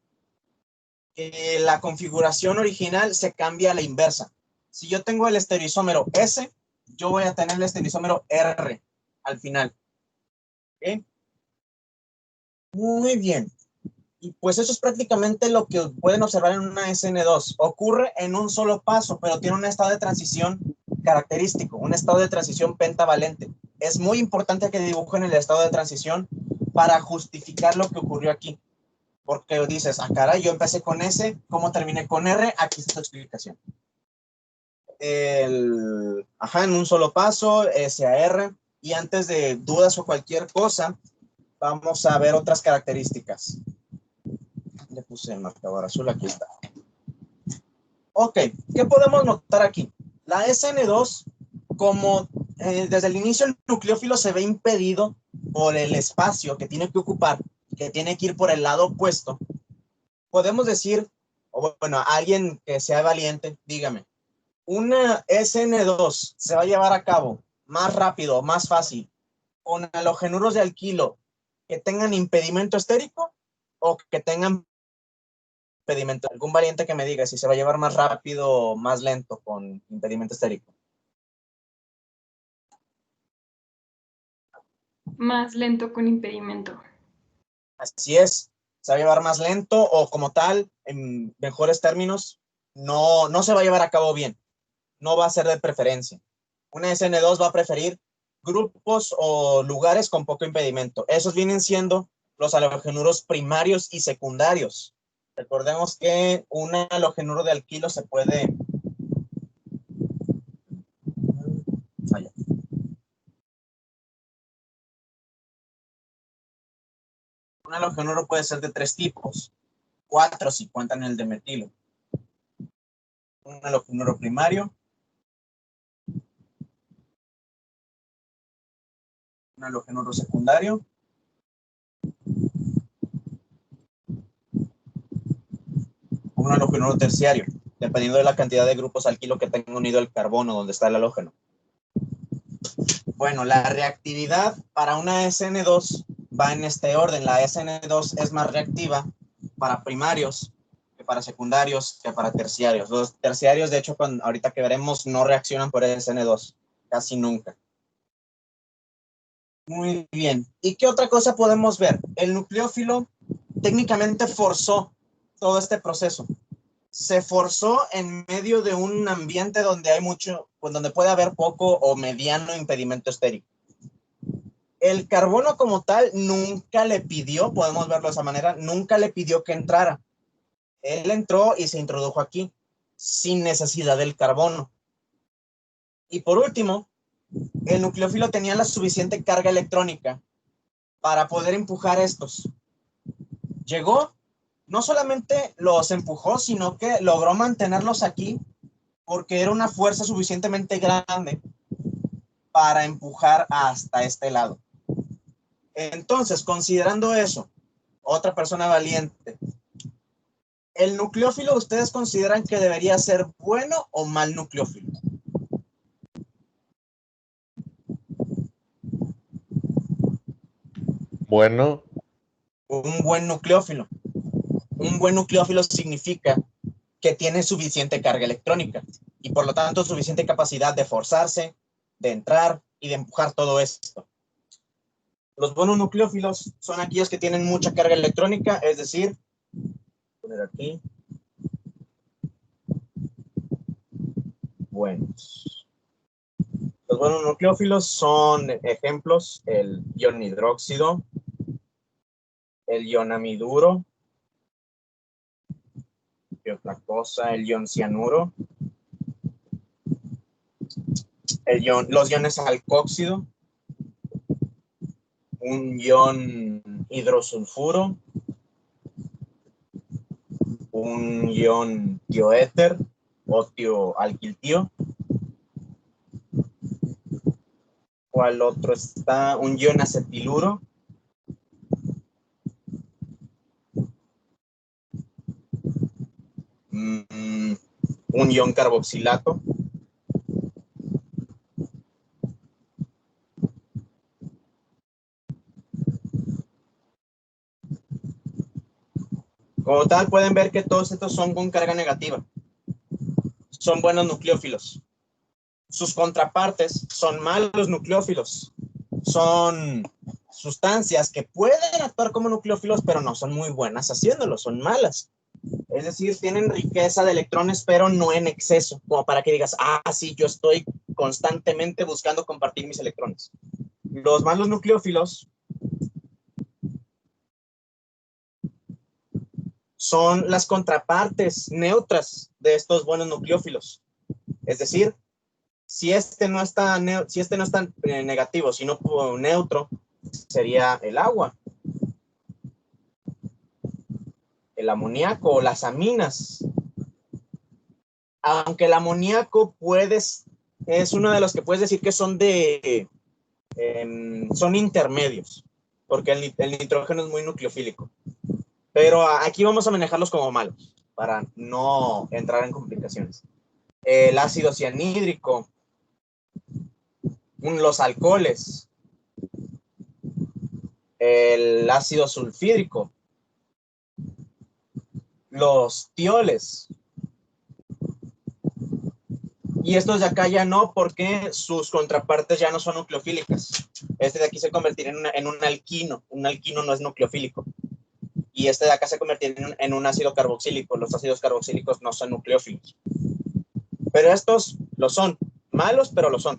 que la configuración original se cambia a la inversa. Si yo tengo el estereoisómero S, yo voy a tener el estereoisómero R. al final. ¿Ok? Muy bien. Y pues eso es prácticamente lo que pueden observar en una SN2. Ocurre en un solo paso, pero tiene un estado de transición característico, un estado de transición pentavalente. Es muy importante que dibujen el estado de transición para justificar lo que ocurrió aquí. Porque dices, ah, caray, yo empecé con S, ¿cómo terminé con R? Aquí está tu explicación. En un solo paso, S a R. Y antes de dudas o cualquier cosa, vamos a ver otras características. Le puse el marcador azul, aquí está. Ok, ¿qué podemos notar aquí? La SN2, como desde el inicio el nucleófilo se ve impedido por el espacio que tiene que ocupar, que tiene que ir por el lado opuesto, podemos decir, o bueno, alguien que sea valiente, dígame, ¿una SN2 se va a llevar a cabo más rápido, más fácil, con halogenuros de alquilo que tengan impedimento estérico o que tengan impedimento? Algún valiente que me diga si se va a llevar más rápido o más lento con impedimento estérico. Más lento con impedimento. Así es, se va a llevar más lento o como tal, en mejores términos, no se va a llevar a cabo bien, no va a ser de preferencia. Una SN2 va a preferir grupos o lugares con poco impedimento. Esos vienen siendo los halogenuros primarios y secundarios. Recordemos que un halogenuro de alquilo se puede... Un halogenuro puede ser de 3 tipos, 4 si cuentan el de metilo. Un halogenuro primario, un halogenuro secundario, un halogenuro terciario, dependiendo de la cantidad de grupos alquilo que tenga unido el carbono donde está el halógeno. Bueno, la reactividad para una SN2 va en este orden. La SN2 es más reactiva para primarios que para secundarios que para terciarios. Los terciarios, de hecho, ahorita que veremos, no reaccionan por SN2, casi nunca. Muy bien. ¿Y qué otra cosa podemos ver? El nucleófilo técnicamente forzó todo este proceso. Se forzó en medio de un ambiente donde hay mucho, pues donde puede haber poco o mediano impedimento estérico. El carbono como tal nunca le pidió, podemos verlo de esa manera, nunca le pidió que entrara. Él entró y se introdujo aquí, sin necesidad del carbono. Y por último, el nucleófilo tenía la suficiente carga electrónica para poder empujar estos. Llegó, no solamente los empujó, sino que logró mantenerlos aquí porque era una fuerza suficientemente grande para empujar hasta este lado. Entonces, considerando eso, otra persona valiente, ¿el nucleófilo ustedes consideran que debería ser bueno o mal nucleófilo? Bueno, Un buen nucleófilo. Un buen nucleófilo significa que tiene suficiente carga electrónica y por lo tanto suficiente capacidad de forzarse, de entrar y de empujar todo esto. Los buenos nucleófilos son aquellos que tienen mucha carga electrónica, es decir, poner aquí, buenos. Los buenos nucleófilos son ejemplos, el ion hidróxido, el ion amiduro, y otra cosa, el ion cianuro, los iones alcóxido, un ion hidrosulfuro, un ion tioéter o tioalquiltío. ¿Cuál otro está? Un ion acetiluro. Un ion carboxilato. Como tal, pueden ver que todos estos son con carga negativa. Son buenos nucleófilos. Sus contrapartes son malos nucleófilos. son sustancias que pueden actuar como nucleófilos, pero no son muy buenas haciéndolo, son malas. Es decir, tienen riqueza de electrones, pero no en exceso, como para que digas, ah, sí, yo estoy constantemente buscando compartir mis electrones. Los malos nucleófilos son las contrapartes neutras de estos buenos nucleófilos. Es decir, si este no está negativo, sino neutro, sería el agua, el amoníaco o las aminas. Aunque el amoníaco es uno de los que puedes decir que son son intermedios, porque el nitrógeno es muy nucleofílico. Pero aquí vamos a manejarlos como malos, para no entrar en complicaciones. El ácido cianhídrico, los alcoholes, el ácido sulfídrico, los tioles. Y estos de acá ya no, porque sus contrapartes ya no son nucleofílicas. Este de aquí se convertiría en un alquino. Un alquino no es nucleofílico. Y este de acá se convertiría en un ácido carboxílico. Los ácidos carboxílicos no son nucleófilos. Pero estos lo son. Malos, pero lo son.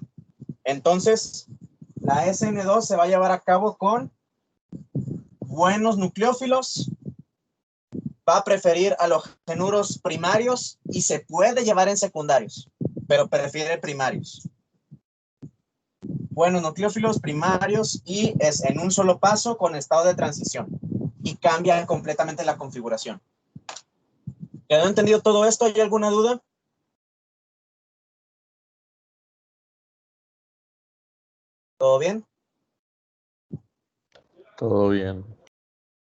Entonces, la SN2 se va a llevar a cabo con buenos nucleófilos. Va a preferir halogenuros primarios y se puede llevar en secundarios, pero prefiere primarios. Buenos nucleófilos primarios y es en un solo paso con estado de transición y cambia completamente la configuración. ¿Quedó entendido todo esto? ¿Hay alguna duda? ¿Todo bien? Todo bien.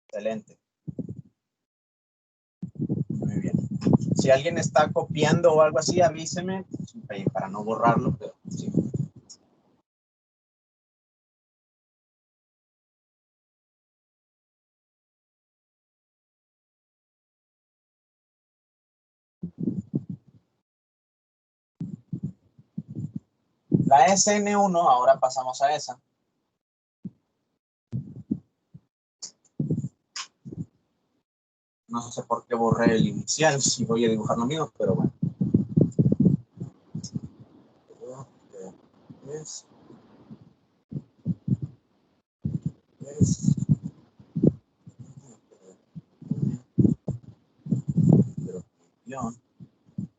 Excelente. Muy bien. Si alguien está copiando o algo así, avíseme para no borrarlo. Pero sí. La SN1, ahora pasamos a esa. No sé por qué borré el inicial, si voy a dibujar lo mío, pero bueno.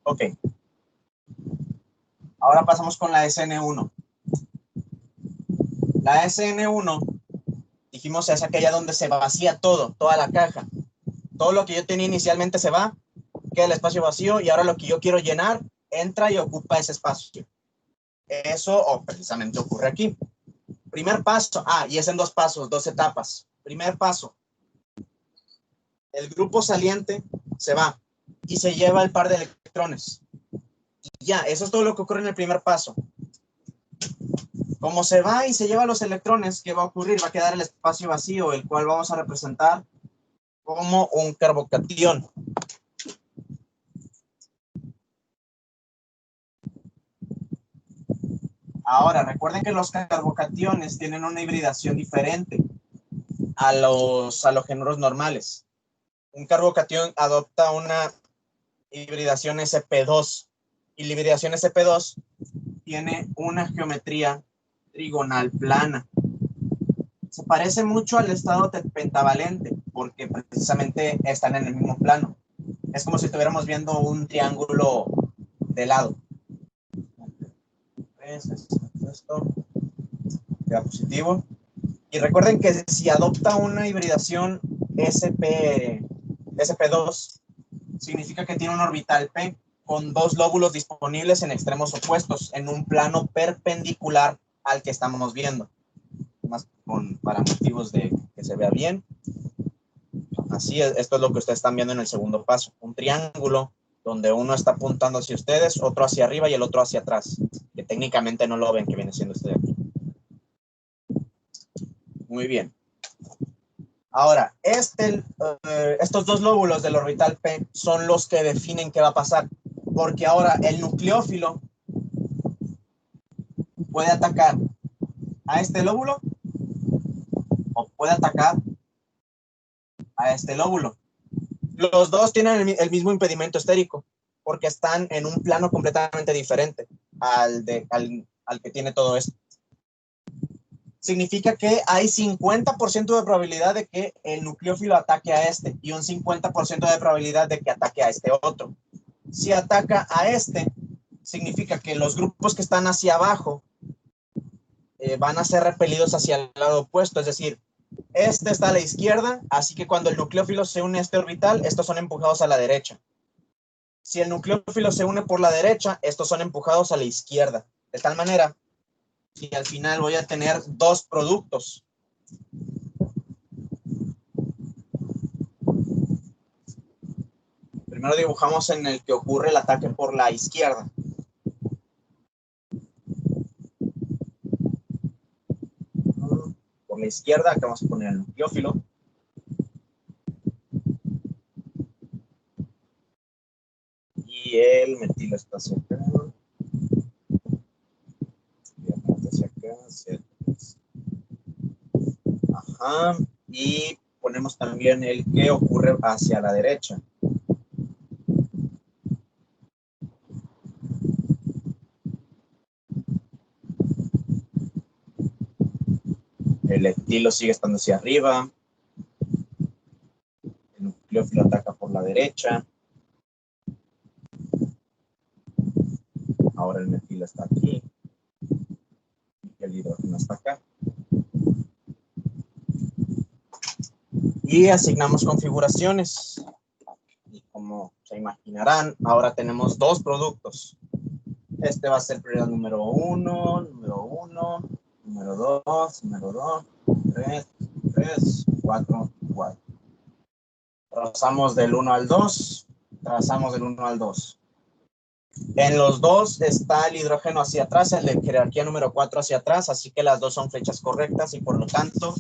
Ok. Ahora pasamos con la SN1. La SN1, dijimos, es aquella donde se vacía todo, toda la caja. Todo lo que yo tenía inicialmente se va, queda el espacio vacío y ahora lo que yo quiero llenar entra y ocupa ese espacio. Eso precisamente ocurre aquí. Primer paso, y es en dos pasos, dos etapas. Primer paso, el grupo saliente se va y se lleva el par de electrones. Y ya, eso es todo lo que ocurre en el primer paso. Como se va y se lleva los electrones, ¿qué va a ocurrir? Va a quedar el espacio vacío, el cual vamos a representar como un carbocatión. Ahora, recuerden que los carbocationes tienen una hibridación diferente a los halogenuros normales. Un carbocatión adopta una hibridación sp2 y la hibridación sp2 tiene una geometría trigonal plana. Se parece mucho al estado pentavalente porque precisamente están en el mismo plano. Es como si estuviéramos viendo un triángulo de lado. Esto queda positivo. Y recuerden que si adopta una hibridación sp2, significa que tiene un orbital p con dos lóbulos disponibles en extremos opuestos, en un plano perpendicular al que estamos viendo. Más para motivos de que se vea bien. Así es, esto es lo que ustedes están viendo en el segundo paso. Un triángulo donde uno está apuntando hacia ustedes, otro hacia arriba y el otro hacia atrás, que técnicamente no lo ven, que viene siendo este de aquí. Muy bien. Ahora, estos dos lóbulos del orbital P son los que definen qué va a pasar, porque ahora el nucleófilo puede atacar a este lóbulo o puede atacar a este lóbulo. Los dos tienen el mismo impedimento estérico porque están en un plano completamente diferente al que tiene todo esto. Significa que hay 50% de probabilidad de que el nucleófilo ataque a este y un 50% de probabilidad de que ataque a este otro. Si ataca a este, significa que los grupos que están hacia abajo van a ser repelidos hacia el lado opuesto, es decir, este está a la izquierda, así que cuando el nucleófilo se une a este orbital, estos son empujados a la derecha. Si el nucleófilo se une por la derecha, estos son empujados a la izquierda. De tal manera que al final voy a tener dos productos. Primero dibujamos en el que ocurre el ataque por la izquierda. Por la izquierda, acá vamos a poner el nucleófilo. Y el metilo está hacia acá. Hacia acá, hacia acá. Ajá. Y ponemos también el que ocurre hacia la derecha. El etilo sigue estando hacia arriba. El nucleófilo ataca por la derecha. Ahora el metilo está aquí. Y el hidrógeno está acá. Y asignamos configuraciones. Y como se imaginarán, ahora tenemos dos productos. Este va a ser prioridad número 1, número 1, número 2, número 2, 3, 3, 4, 4. Trazamos del 1 al 2, trazamos del 1 al 2. En los dos está el hidrógeno hacia atrás, el de jerarquía número 4 hacia atrás, así que las dos son flechas correctas y por lo tanto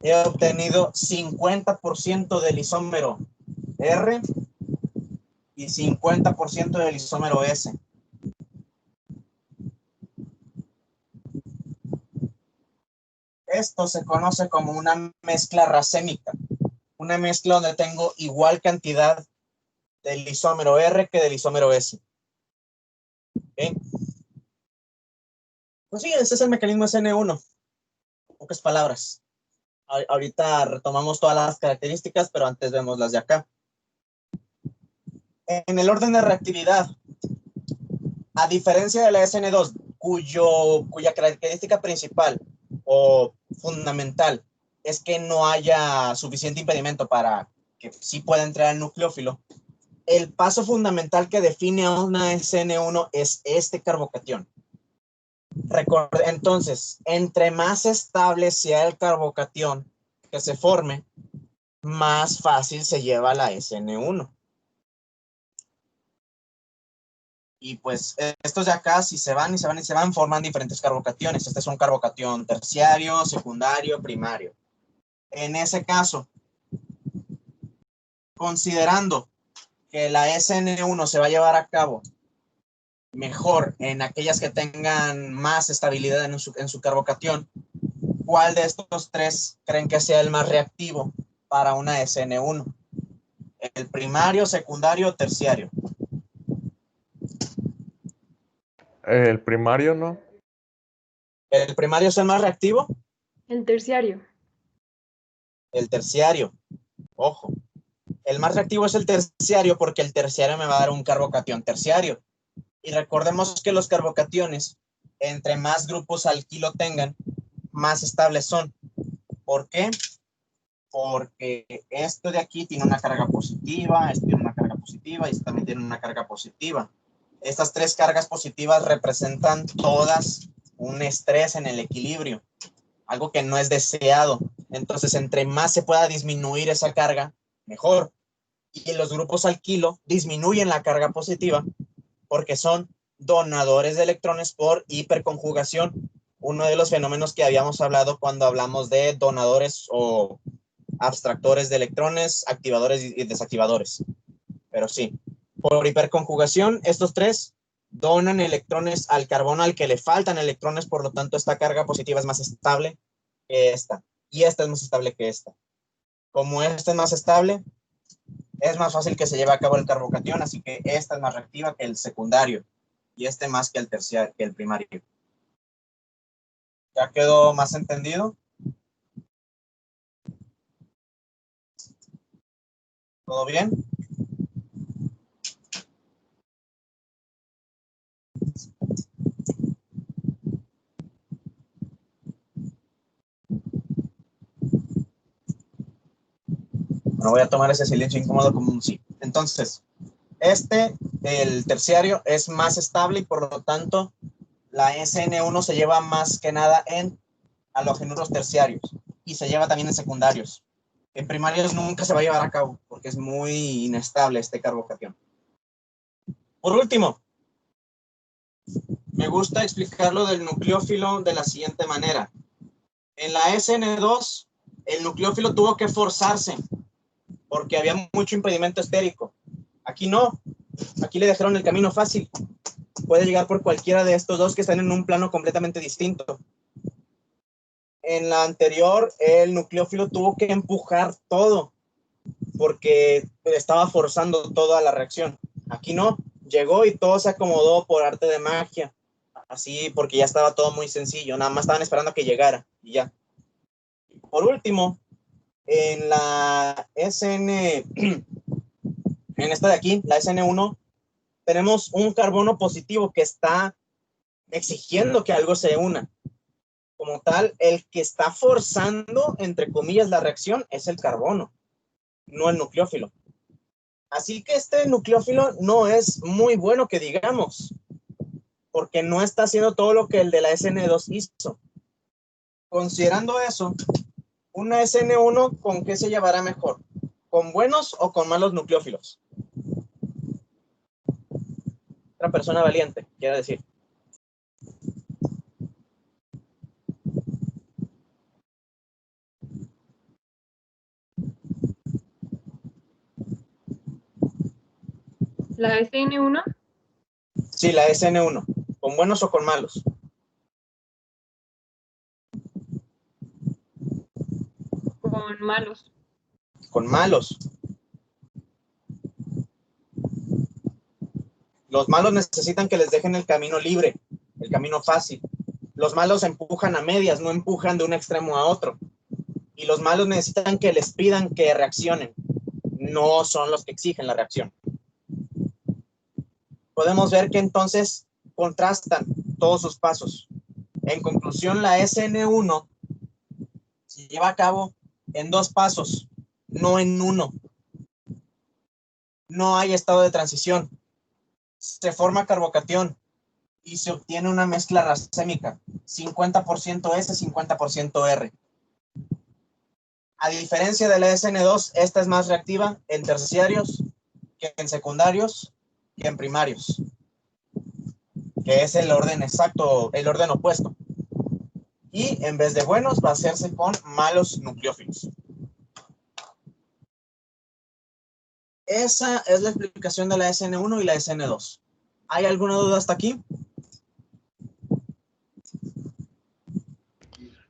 he obtenido 50% del isómero R y 50% del isómero S. Esto se conoce como una mezcla racémica, una mezcla donde tengo igual cantidad del isómero R que del isómero S. ¿Okay? Pues sí, ese es el mecanismo SN1. Pocas palabras. Ahorita retomamos todas las características, pero antes vemos las de acá. En el orden de reactividad, a diferencia de la SN2, cuya característica principal o fundamental es que no haya suficiente impedimento para que sí pueda entrar al nucleófilo, el paso fundamental que define a una SN1 es este carbocatión. Entonces, entre más estable sea el carbocatión que se forme, más fácil se lleva la SN1. Y pues estos de acá, si se van y se van y se van, forman diferentes carbocationes. Este es un carbocatión terciario, secundario, primario. En ese caso, considerando que la SN1 se va a llevar a cabo mejor en aquellas que tengan más estabilidad en su carbocatión, ¿cuál de estos tres creen que sea el más reactivo para una SN1? ¿El primario, secundario o terciario? El primario, ¿no? ¿El primario es el más reactivo? El terciario. El terciario. Ojo. El más reactivo es el terciario porque el terciario me va a dar un carbocatión terciario. Y recordemos que los carbocationes, entre más grupos alquilo tengan, más estables son. ¿Por qué? Porque esto de aquí tiene una carga positiva, esto tiene una carga positiva y esto también tiene una carga positiva. Estas tres cargas positivas representan todas un estrés en el equilibrio, algo que no es deseado. Entonces, entre más se pueda disminuir esa carga, mejor. Y los grupos alquilo disminuyen la carga positiva porque son donadores de electrones por hiperconjugación, uno de los fenómenos que habíamos hablado cuando hablamos de donadores o abstractores de electrones, activadores y desactivadores. Pero sí, por hiperconjugación, estos tres donan electrones al carbono al que le faltan electrones, por lo tanto esta carga positiva es más estable que esta, y esta es más estable que esta. Como esta es más estable, es más fácil que se lleve a cabo el carbocatión, así que esta es más reactiva que el secundario, y este más que el terciario, que el primario. ¿Ya quedó más entendido? ¿Todo bien? Bueno, voy a tomar ese silencio incómodo como un sí. Entonces, el terciario, es más estable y por lo tanto la SN1 se lleva más que nada en halogenuros terciarios y se lleva también en secundarios. En primarios nunca se va a llevar a cabo porque es muy inestable este carbocatión. Por último, me gusta explicarlo del nucleófilo de la siguiente manera. En la SN2, el nucleófilo tuvo que forzarse porque había mucho impedimento estérico. Aquí no, aquí le dejaron el camino fácil. Puede llegar por cualquiera de estos dos que están en un plano completamente distinto. En la anterior, el nucleófilo tuvo que empujar todo porque estaba forzando toda la reacción. Aquí no, llegó y todo se acomodó por arte de magia. Así, porque ya estaba todo muy sencillo, nada más estaban esperando a que llegara y ya. Por último, en la SN, en esta de aquí, la SN1, tenemos un carbono positivo que está exigiendo que algo se una. Como tal, el que está forzando, entre comillas, la reacción es el carbono, no el nucleófilo. Así que este nucleófilo no es muy bueno que digamos, porque no está haciendo todo lo que el de la SN2 hizo. Considerando eso, una SN1, ¿con qué se llevará mejor? ¿Con buenos o con malos nucleófilos? Otra persona valiente, quiere decir. La SN1 Sí, la SN1. ¿Con buenos o con malos? con malos. Con malos. Los malos necesitan que les dejen el camino libre, el camino fácil. Los malos empujan a medias, no empujan de un extremo a otro. Y los malos necesitan que les pidan que reaccionen. No son los que exigen la reacción. Podemos ver que entonces contrastan todos sus pasos. En conclusión, la SN1 se lleva a cabo en dos pasos, no en uno. No hay estado de transición. Se forma carbocatión y se obtiene una mezcla racémica, 50% S, 50% R. A diferencia de la SN2, esta es más reactiva en terciarios que en secundarios y en primarios, que es el orden exacto, el orden opuesto. Y en vez de buenos, va a hacerse con malos nucleófilos. Esa es la explicación de la SN1 y la SN2. ¿Hay alguna duda hasta aquí?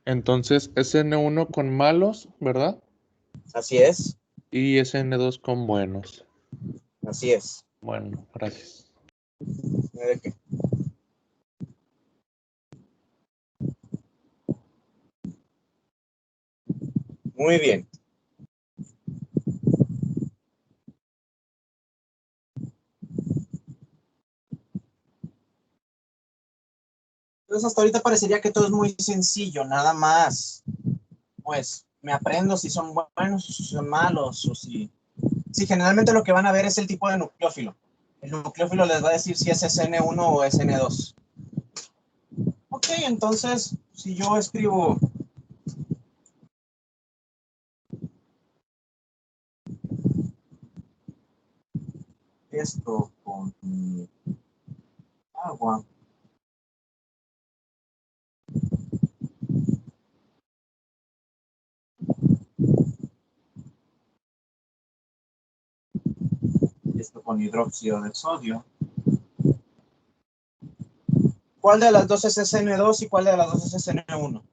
Entonces, SN1 con malos, ¿verdad? Así es, Y SN2 con buenos. así es. Bueno, gracias. Muy bien. Entonces hasta ahorita parecería que todo es muy sencillo, nada más. Pues me aprendo si son buenos o si son malos, o si generalmente lo que van a ver es el tipo de nucleófilo. El nucleófilo les va a decir si es SN1 o SN2. Ok, entonces, si yo escribo esto con mi agua, y esto con hidróxido de sodio, ¿Cuál de las dos es SN2 y cuál de las dos es SN1?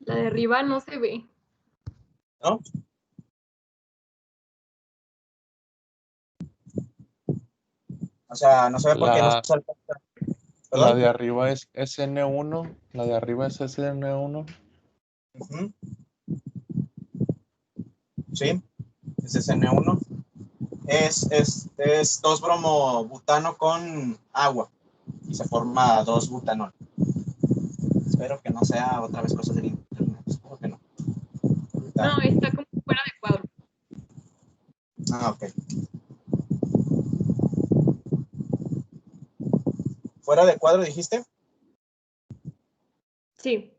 La de arriba no se ve. ¿No? O sea, no se ve porque no La, se alcanza. la ¿Perdón? de arriba es SN1. La de arriba es SN1. Ujú. Sí, es SN1. Es 2-bromobutano con agua y se forma 2-butanol. Espero que no sea otra vez cosas del internet. Espero que no. No, está como fuera de cuadro. Ah, ok. ¿Fuera de cuadro dijiste? Sí.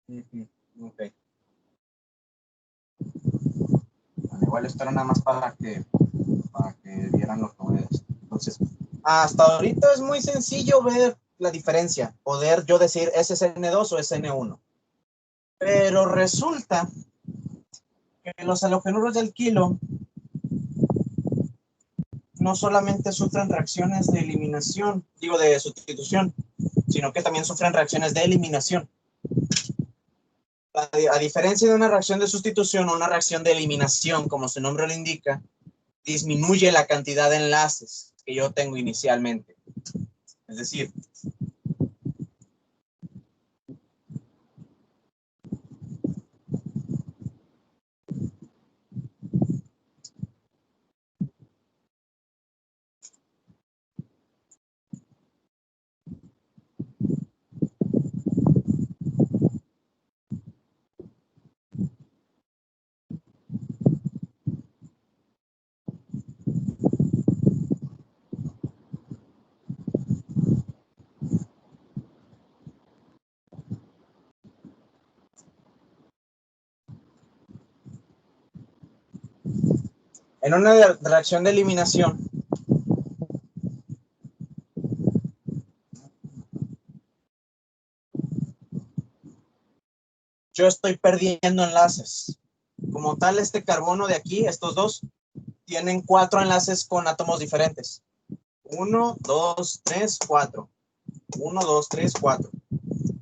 Ujú, ok. Bueno, igual esto era nada más para que vieran lo que voy a decir. Entonces, hasta ahorita es muy sencillo ver la diferencia. Poder yo decir SN2 o SN1. Pero resulta que los halogenuros del kilo no solamente sufren reacciones de eliminación, digo de sustitución, sino que también sufren reacciones de eliminación. A diferencia de una reacción de sustitución o una reacción de eliminación, como su nombre lo indica, disminuye la cantidad de enlaces que yo tengo inicialmente. Es decir, en una reacción de eliminación, yo estoy perdiendo enlaces. Como tal, este carbono de aquí, estos dos, tienen 4 enlaces con átomos diferentes. 1, 2, 3, 4. 1, 2, 3, 4.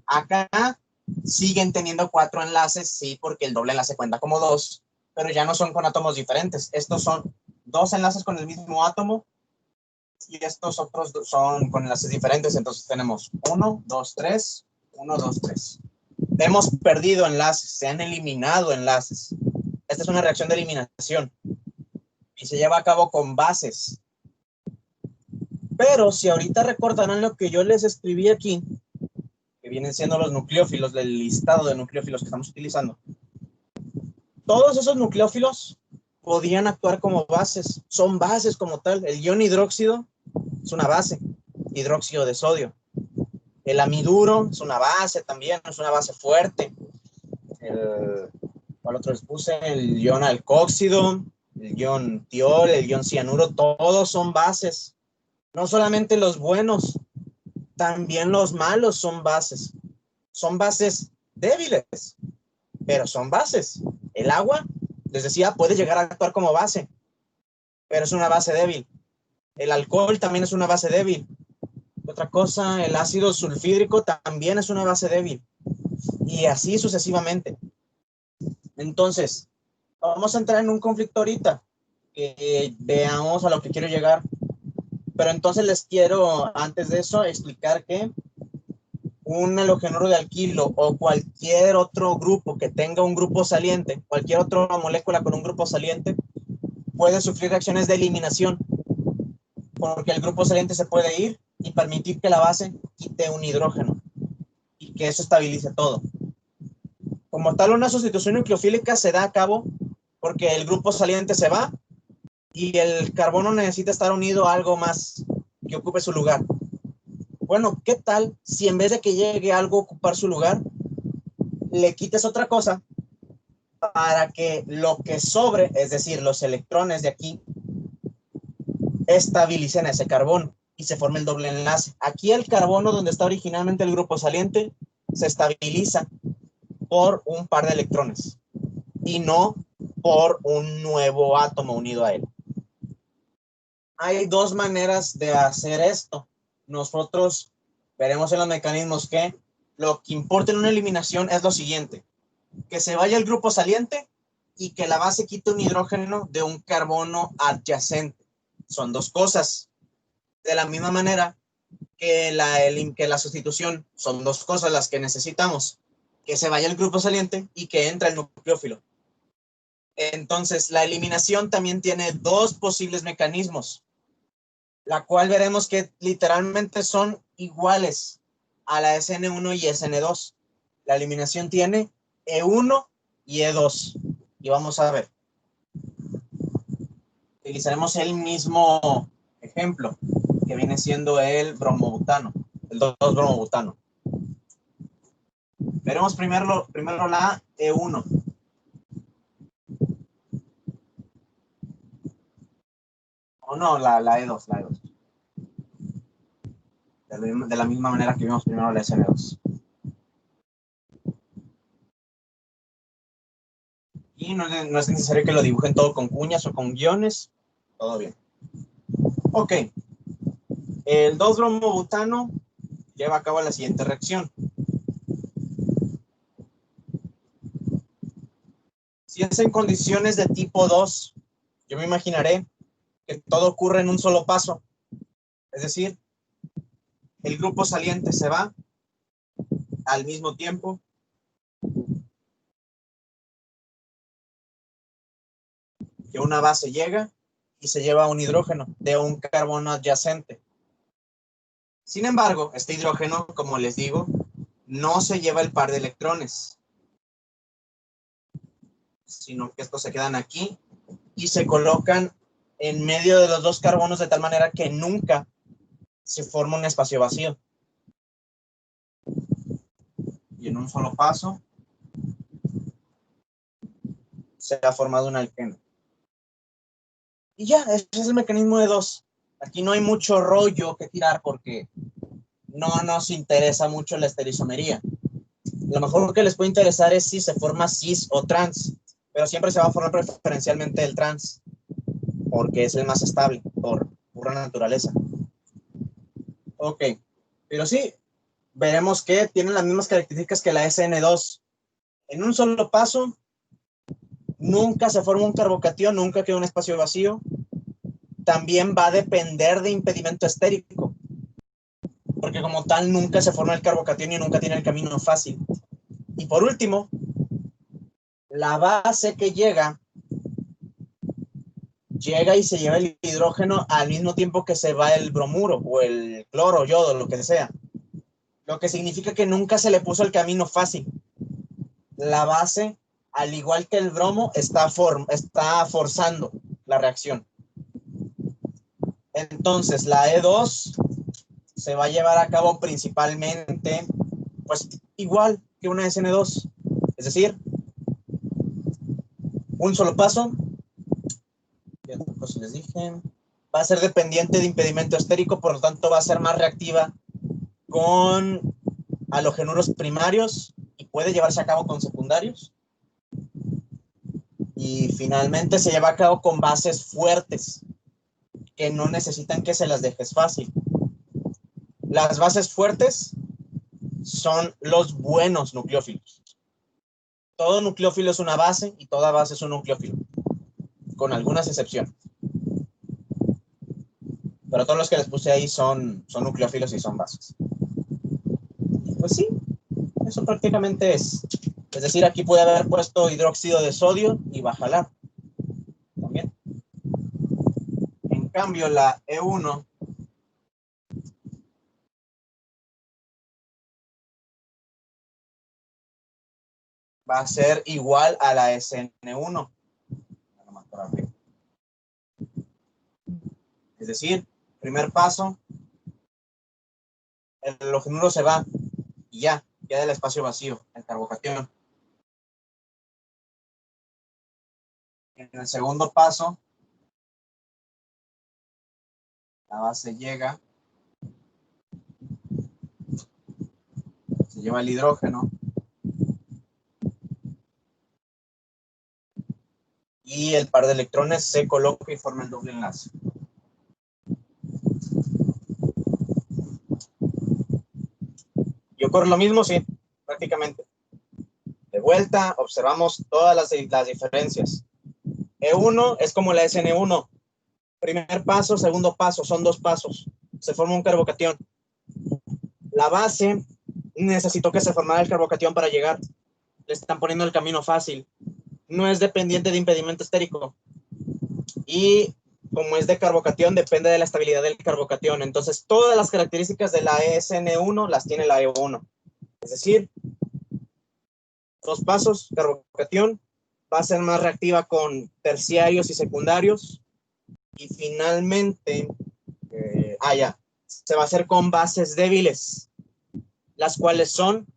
Acá siguen teniendo 4 enlaces, sí, porque el doble enlace cuenta como 2, pero ya no son con átomos diferentes. Estos son 2 enlaces con el mismo átomo y estos otros son con enlaces diferentes. Entonces tenemos 1, 2, 3, 1, 2, 3. Hemos perdido enlaces, se han eliminado enlaces. Esta es una reacción de eliminación y se lleva a cabo con bases. Pero si ahorita recordarán lo que yo les escribí aquí, que vienen siendo los nucleófilos del listado de nucleófilos que estamos utilizando, todos esos nucleófilos podían actuar como bases, son bases como tal. El ion hidróxido es una base, hidróxido de sodio. El amiduro es una base también, es una base fuerte. ¿Cuál otro les puse? El ion alcóxido, el ion tiol, el ion cianuro, todos son bases. No solamente los buenos, también los malos son bases. Son bases débiles, pero son bases. El agua, les decía, puede llegar a actuar como base, pero es una base débil. El alcohol también es una base débil. Otra cosa, el ácido sulfídrico también es una base débil. Y así sucesivamente. Entonces, vamos a entrar en un conflicto ahorita, que veamos a lo que quiero llegar. Pero entonces les quiero, antes de eso, explicar que un halogenuro de alquilo o cualquier otro grupo que tenga un grupo saliente, cualquier otra molécula con un grupo saliente, puede sufrir reacciones de eliminación, porque el grupo saliente se puede ir y permitir que la base quite un hidrógeno y que eso estabilice todo. Como tal, una sustitución nucleofílica se da a cabo porque el grupo saliente se va y el carbono necesita estar unido a algo más que ocupe su lugar. Bueno, ¿qué tal si en vez de que llegue algo a ocupar su lugar, le quites otra cosa para que lo que sobre, es decir, los electrones de aquí, estabilicen ese carbono y se forme el doble enlace? Aquí el carbono donde está originalmente el grupo saliente se estabiliza por un par de electrones y no por un nuevo átomo unido a él. Hay dos maneras de hacer esto. nosotros veremos en los mecanismos que lo que importa en una eliminación es lo siguiente: que se vaya el grupo saliente y que la base quite un hidrógeno de un carbono adyacente. Son dos cosas. De la misma manera que la sustitución son dos cosas las que necesitamos: que se vaya el grupo saliente y que entre el nucleófilo. Entonces, la eliminación también tiene dos posibles mecanismos, la cual veremos que literalmente son iguales a la SN1 y SN2. La eliminación tiene E1 y E2. Y vamos a ver. Utilizaremos el mismo ejemplo, que viene siendo el bromobutano, el 2-bromobutano. Veremos primero la E1. O no, la E2, la E2. De la misma manera que vimos primero la SN2. Y no es necesario que lo dibujen todo con cuñas o con guiones. Todo bien. Ok. El 2-bromobutano lleva a cabo la siguiente reacción. Si es en condiciones de tipo 2, yo me imaginaré que todo ocurre en un solo paso. Es decir, el grupo saliente se va al mismo tiempo que una base llega y se lleva un hidrógeno de un carbono adyacente. Sin embargo, este hidrógeno, como les digo, no se lleva el par de electrones, sino que estos se quedan aquí y se colocan en medio de los dos carbonos de tal manera que nunca se forma un espacio vacío. Y en un solo paso se ha formado un alqueno. Y ya, ese es el mecanismo de 2. Aquí no hay mucho rollo que tirar porque no nos interesa mucho la estereoisomería. Lo mejor que les puede interesar es si se forma cis o trans, pero siempre se va a formar preferencialmente el trans, porque es el más estable por pura naturaleza. Ok, pero sí, veremos que tienen las mismas características que la SN2. En un solo paso, nunca se forma un carbocatión, nunca queda un espacio vacío. También va a depender de impedimento estérico, porque como tal nunca se forma el carbocatión y nunca tiene el camino fácil. Y por último, la base que llega y se lleva el hidrógeno al mismo tiempo que se va el bromuro o el cloro, yodo, lo que sea. Lo que significa que nunca se le puso el camino fácil. La base, al igual que el bromo, está forzando la reacción. Entonces, la E2 se va a llevar a cabo principalmente, pues, igual que una SN2. Es decir, un solo paso. Les dije, va a ser dependiente de impedimento estérico, por lo tanto va a ser más reactiva con halogenuros primarios y puede llevarse a cabo con secundarios. Y finalmente se lleva a cabo con bases fuertes que no necesitan que se las dejes fácil. Las bases fuertes son los buenos nucleófilos. Todo nucleófilo es una base y toda base es un nucleófilo, con algunas excepciones. Pero todos los que les puse ahí son nucleófilos y son bases. Pues sí, eso prácticamente es. Es decir, aquí puede haber puesto hidróxido de sodio y va a jalar. También. En cambio, la E1 va a ser igual a la SN1. Es decir, primer paso, el halogenuro se va y ya, queda el espacio vacío, el carbocatión. En el segundo paso, la base llega, se lleva el hidrógeno y el par de electrones se coloca y forma el doble enlace. ¿Y ocurre lo mismo? Sí, prácticamente. De vuelta, observamos todas las diferencias. E1 es como la SN1. Primer paso, segundo paso, son 2 pasos. Se forma un carbocatión. La base necesitó que se formara el carbocatión para llegar. Le están poniendo el camino fácil. No es dependiente de impedimento estérico. Y como es de carbocatión, depende de la estabilidad del carbocatión. Entonces, todas las características de la SN1 las tiene la E1. Es decir, 2 pasos, carbocatión, va a ser más reactiva con terciarios y secundarios. Y finalmente, se va a hacer con bases débiles, las cuales son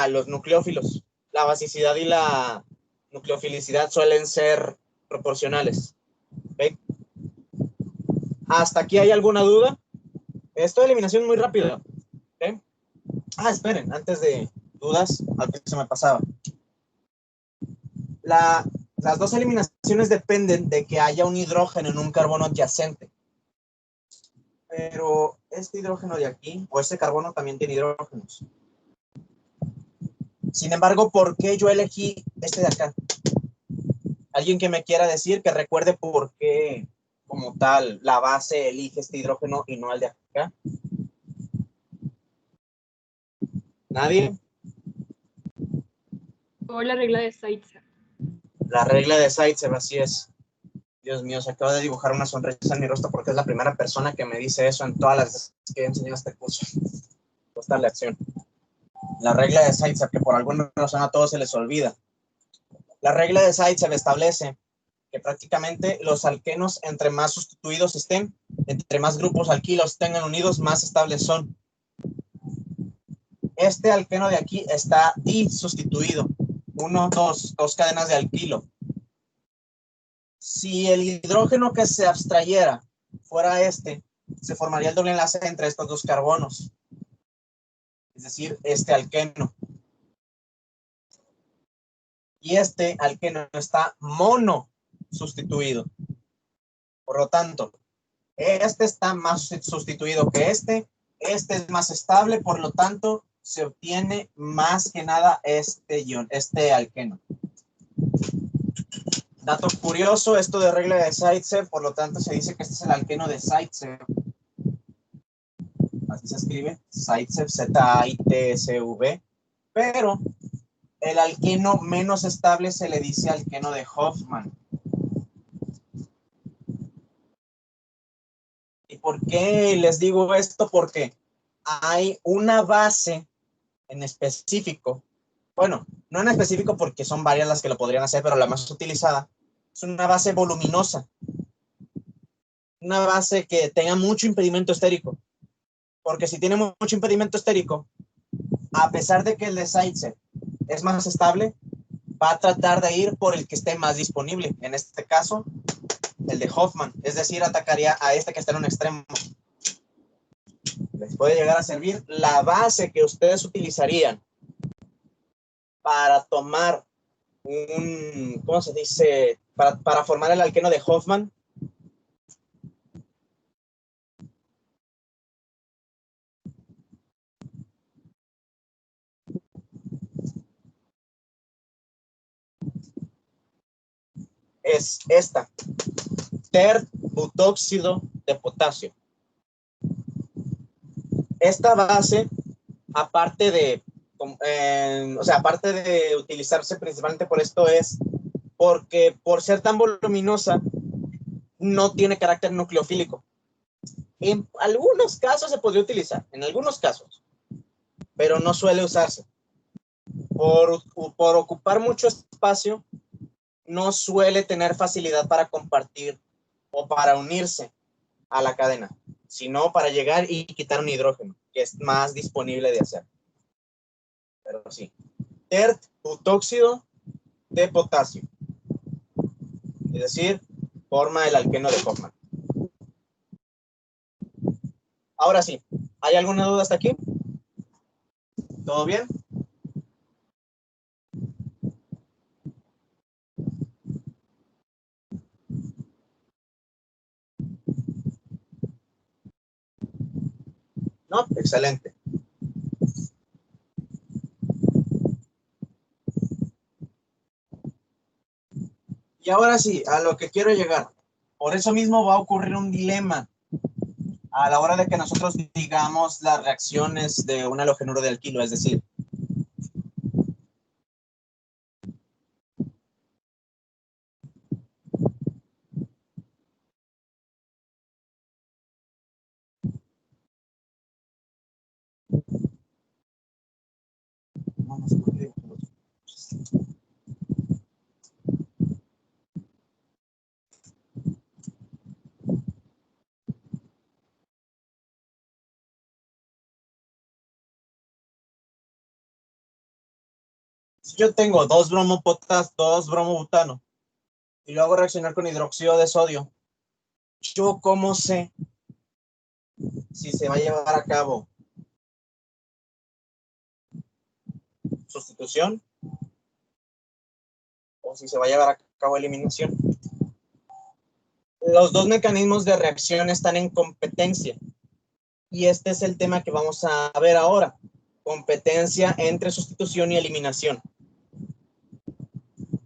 los nucleófilos. La basicidad y la nucleofilicidad suelen ser proporcionales. ¿Okay? ¿Hasta aquí hay alguna duda? Esto de eliminación muy rápida. ¿Okay? Esperen, antes de dudas, algo que se me pasaba. Las 2 eliminaciones dependen de que haya un hidrógeno en un carbono adyacente. Pero este hidrógeno de aquí, o este carbono también tiene hidrógenos. Sin embargo, ¿por qué yo elegí este de acá? ¿Alguien que me quiera decir, que recuerde por qué, como tal, la base elige este hidrógeno y no el de acá? ¿Nadie? Por la regla de Zaitsev. La regla de Zaitsev, así es. Dios mío, se acaba de dibujar una sonrisa en mi rostro porque es la primera persona que me dice eso en todas las veces que he enseñado este curso. Esta lección. La regla de Zaitsev, que por alguna razón a todos se les olvida. La regla de Zaitsev establece que prácticamente los alquenos, entre más sustituidos estén, entre más grupos alquilos tengan unidos, más estables son. Este alqueno de aquí está disustituido. 1, 2 cadenas de alquilo. Si el hidrógeno que se abstrayera fuera este, se formaría el doble enlace entre estos 2 carbonos. Es decir, este alqueno. Y este alqueno está mono sustituido. Por lo tanto, este está más sustituido que este es más estable, por lo tanto, se obtiene más que nada este alqueno. Dato curioso, esto de regla de Zaitsev, por lo tanto, se dice que este es el alqueno de Zaitsev. Así se escribe, Zaitsev, Z-A-I-T-S-V, pero el alqueno menos estable se le dice alqueno de Hofmann. ¿Y por qué les digo esto? Porque hay una base en específico, bueno, no en específico porque son varias las que lo podrían hacer, pero la más utilizada es una base voluminosa, una base que tenga mucho impedimento estérico, porque si tiene mucho impedimento estérico, a pesar de que el de Zaitsev es más estable, va a tratar de ir por el que esté más disponible, en este caso, el de Hofmann, es decir, atacaría a este que está en un extremo. Les puede llegar a servir la base que ustedes utilizarían para tomar ¿cómo se dice? Para formar el alqueno de Hofmann. Es esta, terbutóxido de potasio. Esta base, aparte de utilizarse principalmente por esto, es porque por ser tan voluminosa no tiene carácter nucleofílico. En algunos casos se podría utilizar, en algunos casos, pero no suele usarse. Por ocupar mucho espacio, no suele tener facilidad para compartir o para unirse a la cadena, sino para llegar y quitar un hidrógeno, que es más disponible de hacer. Pero sí, terbutóxido de potasio, es decir, forma el alqueno de Hofmann. Ahora sí, ¿hay alguna duda hasta aquí? ¿Todo bien? No, excelente. Y ahora sí, a lo que quiero llegar. Por eso mismo va a ocurrir un dilema a la hora de que nosotros digamos las reacciones de un halogenuro de alquilo, es decir, si yo tengo dos bromobutano y lo hago reaccionar con hidróxido de sodio, ¿yo cómo sé si se va a llevar a cabo sustitución o si se va a llevar a cabo eliminación? Los dos mecanismos de reacción están en competencia y este es el tema que vamos a ver ahora. Competencia entre sustitución y eliminación.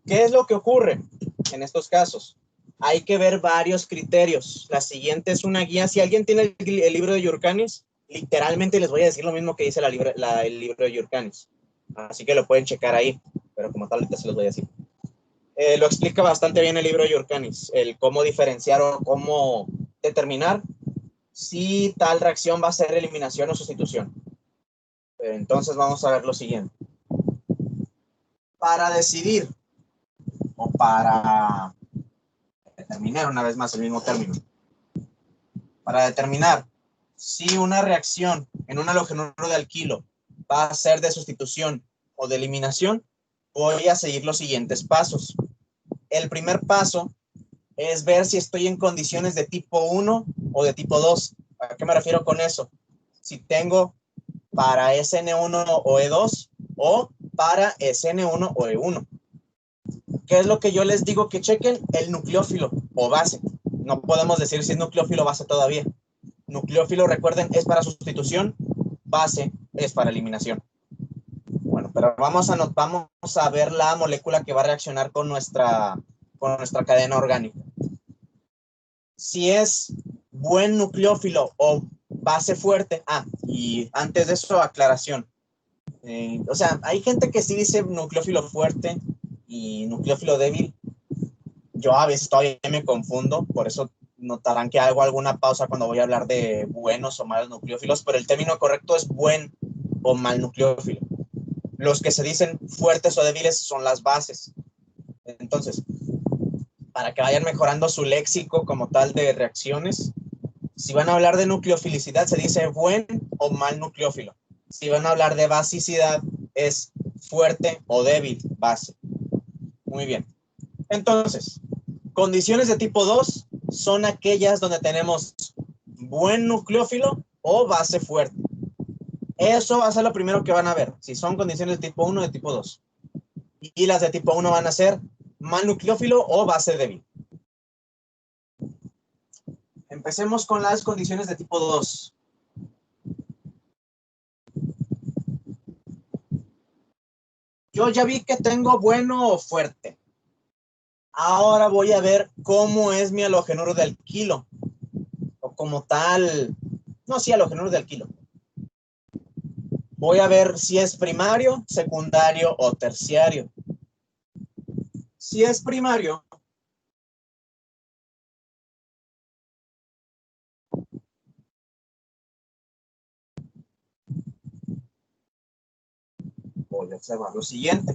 ¿Qué es lo que ocurre en estos casos? Hay que ver varios criterios. La siguiente es una guía. Si alguien tiene el libro de Yurkanis, literalmente les voy a decir lo mismo que dice el libro de Yurkanis. Así que lo pueden checar ahí, pero como tal, ahorita se los voy a decir. Lo explica bastante bien el libro de Yurkanis, el cómo diferenciar o cómo determinar si tal reacción va a ser eliminación o sustitución. Entonces vamos a ver lo siguiente. Para decidir o para determinar una vez más el mismo término. Para determinar si una reacción en un halogenuro de alquilo va a ser de sustitución o de eliminación, voy a seguir los siguientes pasos. El primer paso es ver si estoy en condiciones de tipo 1 o de tipo 2. ¿A qué me refiero con eso? Si tengo para SN1 o E2 o para SN1 o E1. ¿Qué es lo que yo les digo que chequen? El nucleófilo o base. No podemos decir si es nucleófilo o base todavía. Nucleófilo, recuerden, es para sustitución, base es para eliminación. Bueno, pero vamos a ver la molécula que va a reaccionar con nuestra cadena orgánica. Si es buen nucleófilo o base fuerte, y antes de eso, aclaración. O sea, hay gente que sí dice nucleófilo fuerte y nucleófilo débil. Yo a veces todavía me confundo, por eso notarán que hago alguna pausa cuando voy a hablar de buenos o malos nucleófilos, pero el término correcto es buen o mal nucleófilo. Los que se dicen fuertes o débiles son las bases. Entonces, para que vayan mejorando su léxico como tal de reacciones, si van a hablar de nucleofilicidad, se dice buen o mal nucleófilo. Si van a hablar de basicidad, es fuerte o débil base. Muy bien. Entonces, condiciones de tipo 2 son aquellas donde tenemos buen nucleófilo o base fuerte. Eso va a ser lo primero que van a ver, si son condiciones de tipo 1 o de tipo 2. Y las de tipo 1 van a ser mal nucleófilo o base débil. Empecemos con las condiciones de tipo 2. Yo ya vi que tengo bueno o fuerte. Ahora voy a ver cómo es mi halogenuro de alquilo. O como tal, no, sí, halogenuro de alquilo. Voy a ver si es primario, secundario o terciario. Si es primario, voy a observar lo siguiente.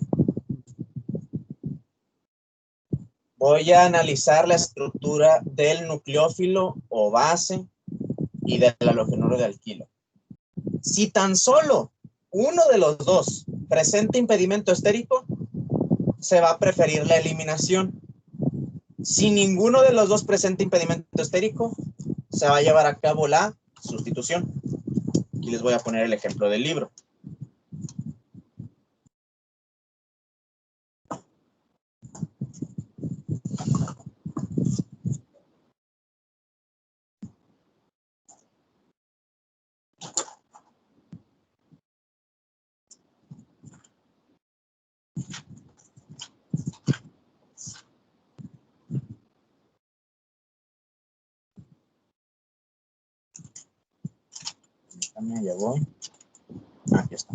Voy a analizar la estructura del nucleófilo o base y del halogenuro de alquilo. Si tan solo uno de los dos presenta impedimento estérico, se va a preferir la eliminación. Si ninguno de los dos presenta impedimento estérico, se va a llevar a cabo la sustitución. Aquí les voy a poner el ejemplo del libro. Permítame, ya voy. Aquí está.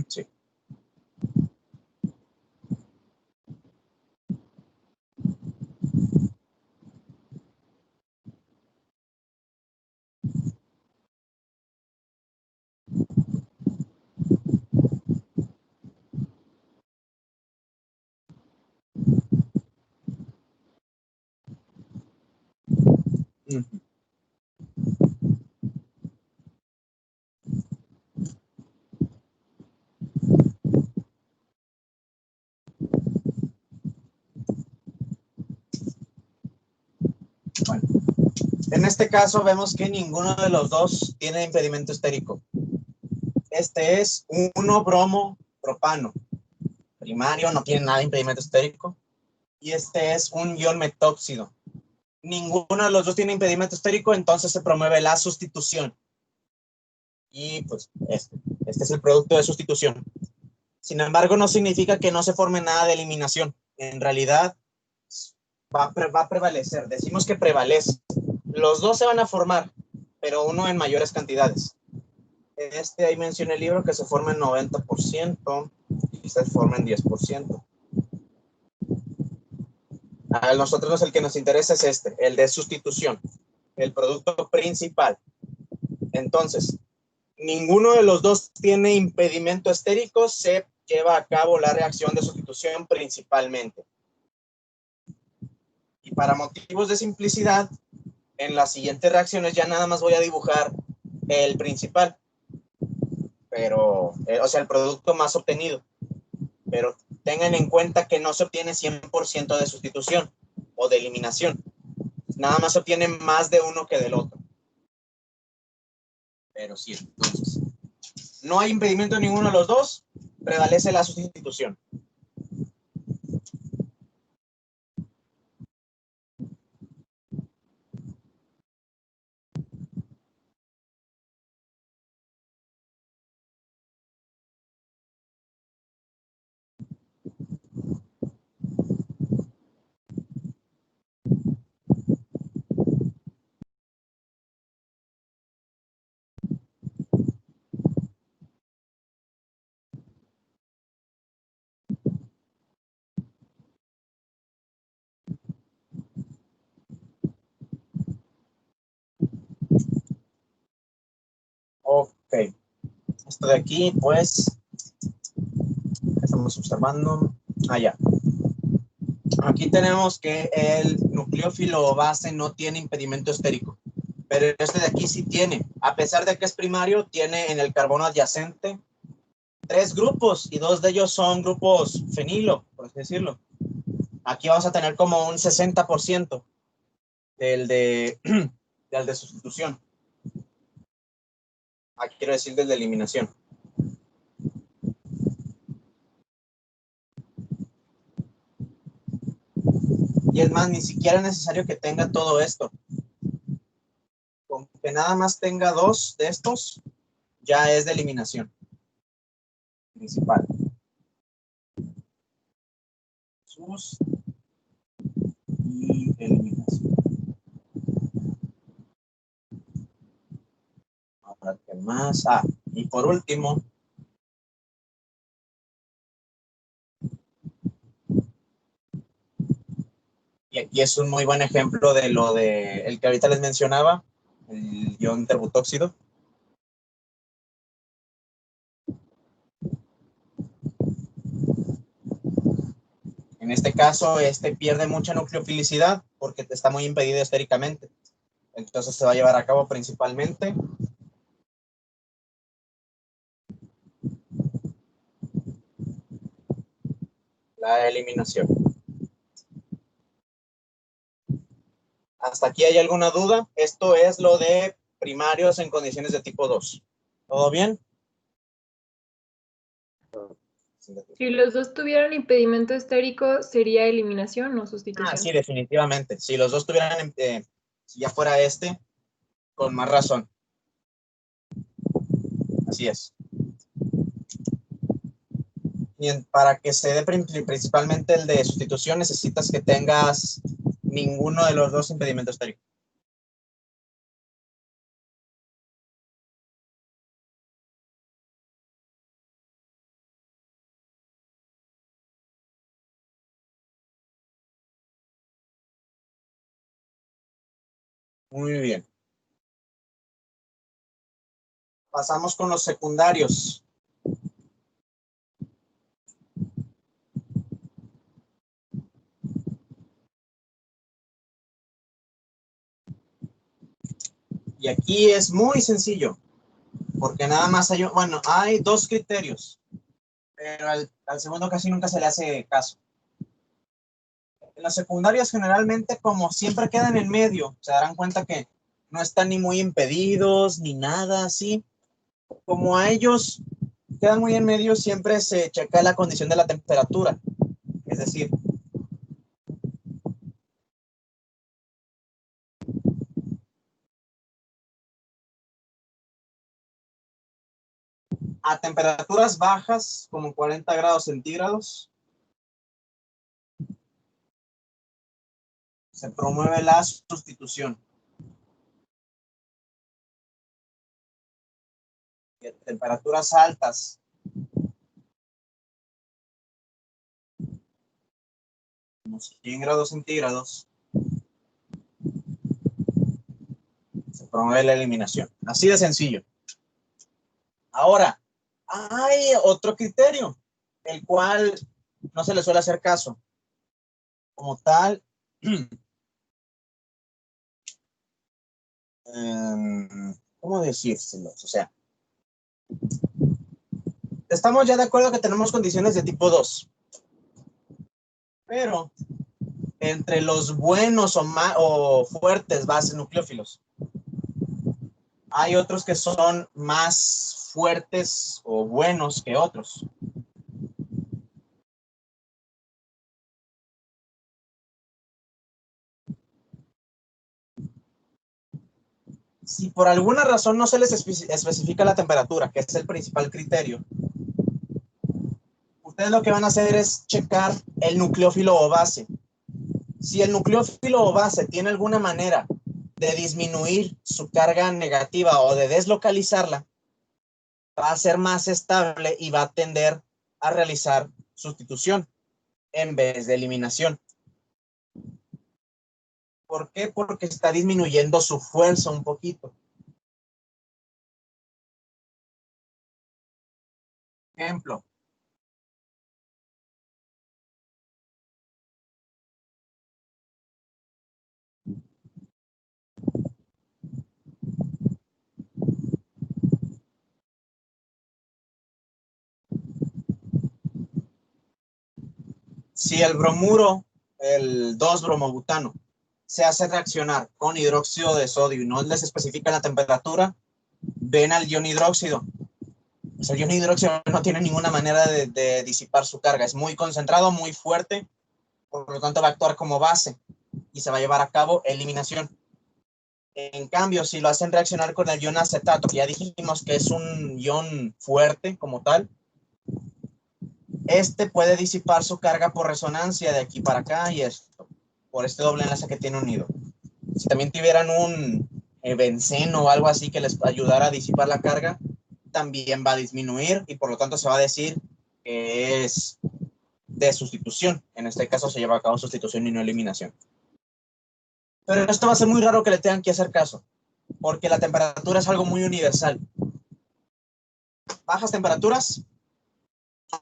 Sí. Ujú. Bueno, en este caso vemos que ninguno de los dos tiene impedimento estérico. Este es 1-bromo-propano. Primario, no tiene nada de impedimento estérico. Y este es un ion metóxido. Ninguno de los dos tiene impedimento estérico, entonces se promueve la sustitución. Y pues este es el producto de sustitución. Sin embargo, no significa que no se forme nada de eliminación. En realidad, va a prevalecer. Decimos que prevalece. Los dos se van a formar, pero uno en mayores cantidades. Ahí menciona el libro que se forma en 90% y se forma en 10%. A nosotros el que nos interesa es el de sustitución, el producto principal. Entonces, ninguno de los dos tiene impedimento estérico, se lleva a cabo la reacción de sustitución principalmente. Y para motivos de simplicidad, en las siguientes reacciones ya nada más voy a dibujar el principal, pero, o sea, el producto más obtenido. Pero tengan en cuenta que no se obtiene 100% de sustitución o de eliminación. Nada más se obtiene más de uno que del otro. Pero sí, entonces, no hay impedimento en ninguno de los dos, prevalece la sustitución. Ok, esto de aquí, pues, estamos observando. Ya. Aquí tenemos que el nucleófilo o base no tiene impedimento estérico, pero este de aquí sí tiene. A pesar de que es primario, tiene en el carbono adyacente 3 grupos y 2 de ellos son grupos fenilo, por así decirlo. Aquí vamos a tener como un 60% del de sustitución. Aquí quiero decir del de eliminación. Y es más, ni siquiera es necesario que tenga todo esto. Con que nada más tenga 2 de estos, ya es de eliminación principal. Sus y eliminación. Ahora, ¿qué más? Y por último, y aquí es un muy buen ejemplo de lo de el que ahorita les mencionaba, el ion terbutóxido. En este caso, pierde mucha nucleofilicidad porque está muy impedido estéricamente. Entonces se va a llevar a cabo principalmente la eliminación. ¿Hasta aquí hay alguna duda? Esto es lo de primarios en condiciones de tipo 2. ¿Todo bien? Si los dos tuvieran impedimento estérico, ¿sería eliminación o sustitución? Sí, definitivamente. Si los dos tuvieran, si ya fuera con más razón. Así es. Y para que se dé principalmente el de sustitución, necesitas que tengas ninguno de los dos impedimentos estéricos. Muy bien. Pasamos con los secundarios. Y aquí es muy sencillo, porque nada más hay, bueno, hay dos criterios, pero al segundo casi nunca se le hace caso. En las secundarias generalmente, como siempre quedan en medio, se darán cuenta que no están ni muy impedidos, ni nada así. Como a ellos quedan muy en medio, siempre se checa la condición de la temperatura. Es decir, a temperaturas bajas, como 40 grados centígrados, se promueve la sustitución. Y a temperaturas altas, como 100 grados centígrados, se promueve la eliminación. Así de sencillo. Ahora, hay otro criterio, el cual no se le suele hacer caso. Como tal, ¿cómo decírselos? O sea, estamos ya de acuerdo que tenemos condiciones de tipo 2, pero entre los buenos o fuertes bases nucleófilos, hay otros que son más fuertes o buenos que otros. Si por alguna razón no se les especifica la temperatura, que es el principal criterio, ustedes lo que van a hacer es checar el nucleófilo o base. Si el nucleófilo o base tiene alguna manera de disminuir su carga negativa o de deslocalizarla, va a ser más estable y va a tender a realizar sustitución en vez de eliminación. ¿Por qué? Porque está disminuyendo su fuerza un poquito. Ejemplo. Si el bromuro, el 2-bromobutano, se hace reaccionar con hidróxido de sodio y no les especifica la temperatura, ven al ion hidróxido. Pues el ion hidróxido no tiene ninguna manera de disipar su carga. Es muy concentrado, muy fuerte, por lo tanto va a actuar como base y se va a llevar a cabo eliminación. En cambio, si lo hacen reaccionar con el ion acetato, que ya dijimos que es un ion fuerte como tal, este puede disipar su carga por resonancia de aquí para acá y esto, por este doble enlace que tiene unido. Si también tuvieran un benceno o algo así que les ayudara a disipar la carga, también va a disminuir y por lo tanto se va a decir que es de sustitución. En este caso se lleva a cabo sustitución y no eliminación. Pero esto va a ser muy raro que le tengan que hacer caso, porque la temperatura es algo muy universal. Bajas temperaturas,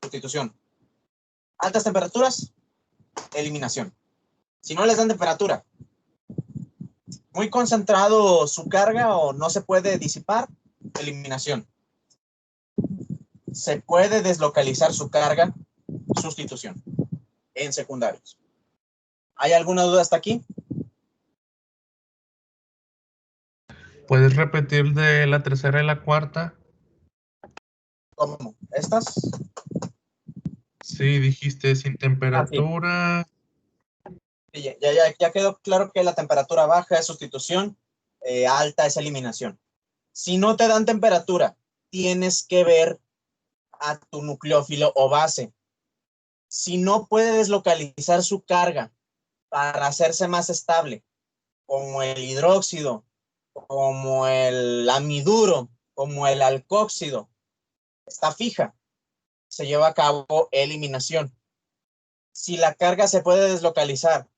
sustitución. Altas temperaturas, eliminación. Si no les dan temperatura, muy concentrado su carga o no se puede disipar, eliminación. Se puede deslocalizar su carga, sustitución, en secundarios. ¿Hay alguna duda hasta aquí? ¿Puedes repetir de la tercera y la cuarta? ¿Cómo? ¿Estas? Sí, dijiste sin temperatura. Sí. Ya quedó claro que la temperatura baja es sustitución, alta es eliminación. Si no te dan temperatura, tienes que ver a tu nucleófilo o base. Si no puede deslocalizar su carga para hacerse más estable, como el hidróxido, como el amiduro, como el alcóxido, está fija, se lleva a cabo eliminación. Si la carga se puede deslocalizar,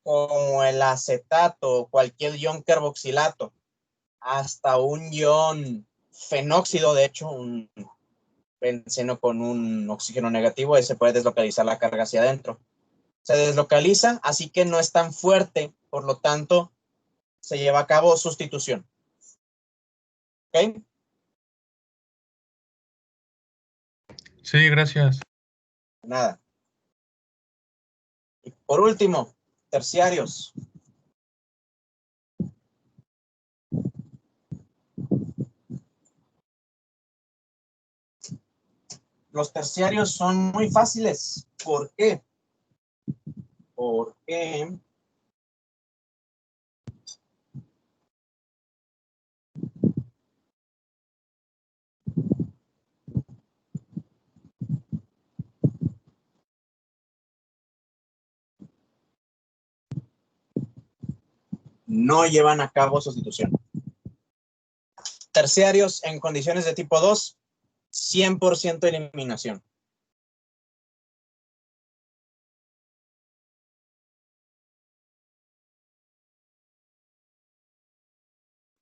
como el acetato o cualquier ion carboxilato, hasta un ion fenóxido, de hecho, un benceno con un oxígeno negativo, se puede deslocalizar la carga hacia adentro. Se deslocaliza, así que no es tan fuerte, por lo tanto, se lleva a cabo sustitución. ¿Ok? Sí, gracias. Nada. Y por último, terciarios. Los terciarios son muy fáciles. ¿Por qué? Porque no llevan a cabo sustitución. Terciarios en condiciones de tipo 2, 100% eliminación.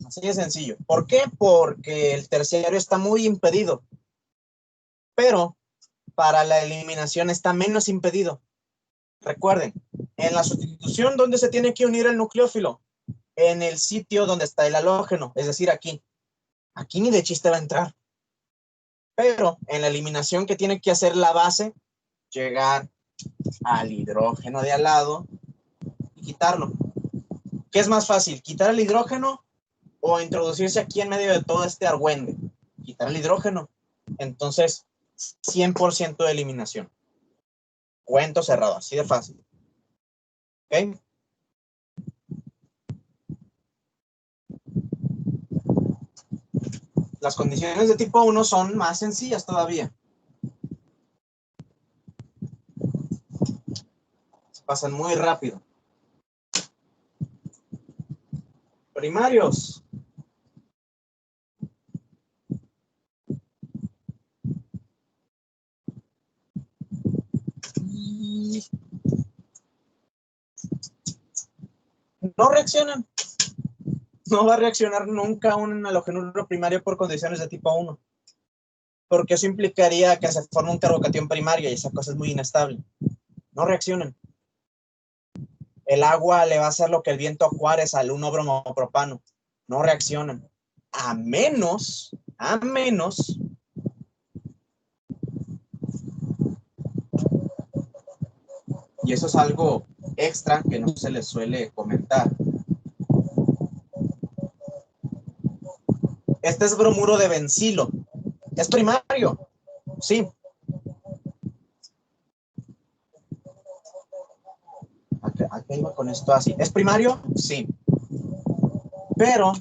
Así de sencillo. ¿Por qué? Porque el terciario está muy impedido, pero para la eliminación está menos impedido. Recuerden, en la sustitución, ¿dónde se tiene que unir el nucleófilo? En el sitio donde está el halógeno, es decir, aquí. Aquí ni de chiste va a entrar. Pero en la eliminación, ¿qué tiene que hacer la base? Llegar al hidrógeno de al lado y quitarlo. ¿Qué es más fácil? ¿Quitar el hidrógeno o introducirse aquí en medio de todo este argüende? Quitar el hidrógeno. Entonces, 100% de eliminación. Cuento cerrado, así de fácil. ¿Ok? Las condiciones de tipo 1 son más sencillas todavía. Se pasan muy rápido. Primarios. No reaccionan. No va a reaccionar nunca un halogenuro primario por condiciones de tipo 1. Porque eso implicaría que se forme un carbocatión primario y esa cosa es muy inestable. No reaccionan. El agua le va a hacer lo que el viento a Juárez al 1-bromopropano. No reaccionan. A menos, y eso es algo extra que no se les suele comentar. Este es bromuro de bencilo. Es primario. Sí. ¿A qué iba con esto así? ¿Es primario? Sí. Pero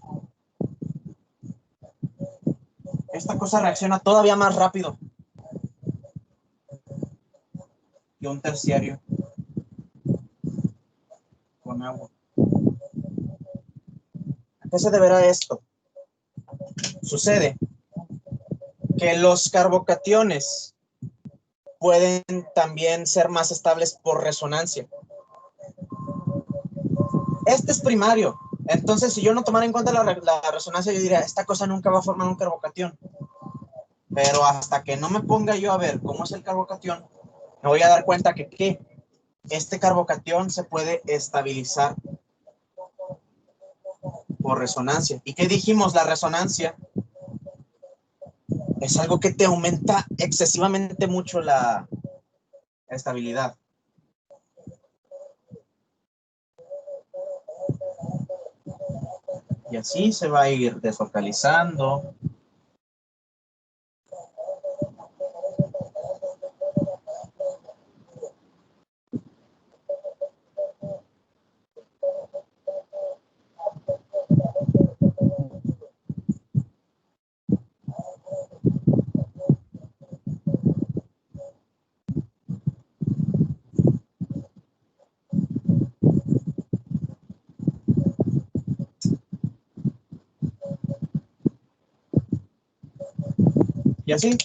esta cosa reacciona todavía más rápido que un terciario con agua. ¿A qué se deberá esto? Sucede que los carbocationes pueden también ser más estables por resonancia. Este es primario. Entonces, si yo no tomara en cuenta la resonancia, yo diría, esta cosa nunca va a formar un carbocatión. Pero hasta que no me ponga yo a ver cómo es el carbocatión, me voy a dar cuenta que este carbocatión se puede estabilizar por resonancia. ¿Y qué dijimos? La resonancia es algo que te aumenta excesivamente mucho la estabilidad. Y así se va a ir deslocalizando. Y así,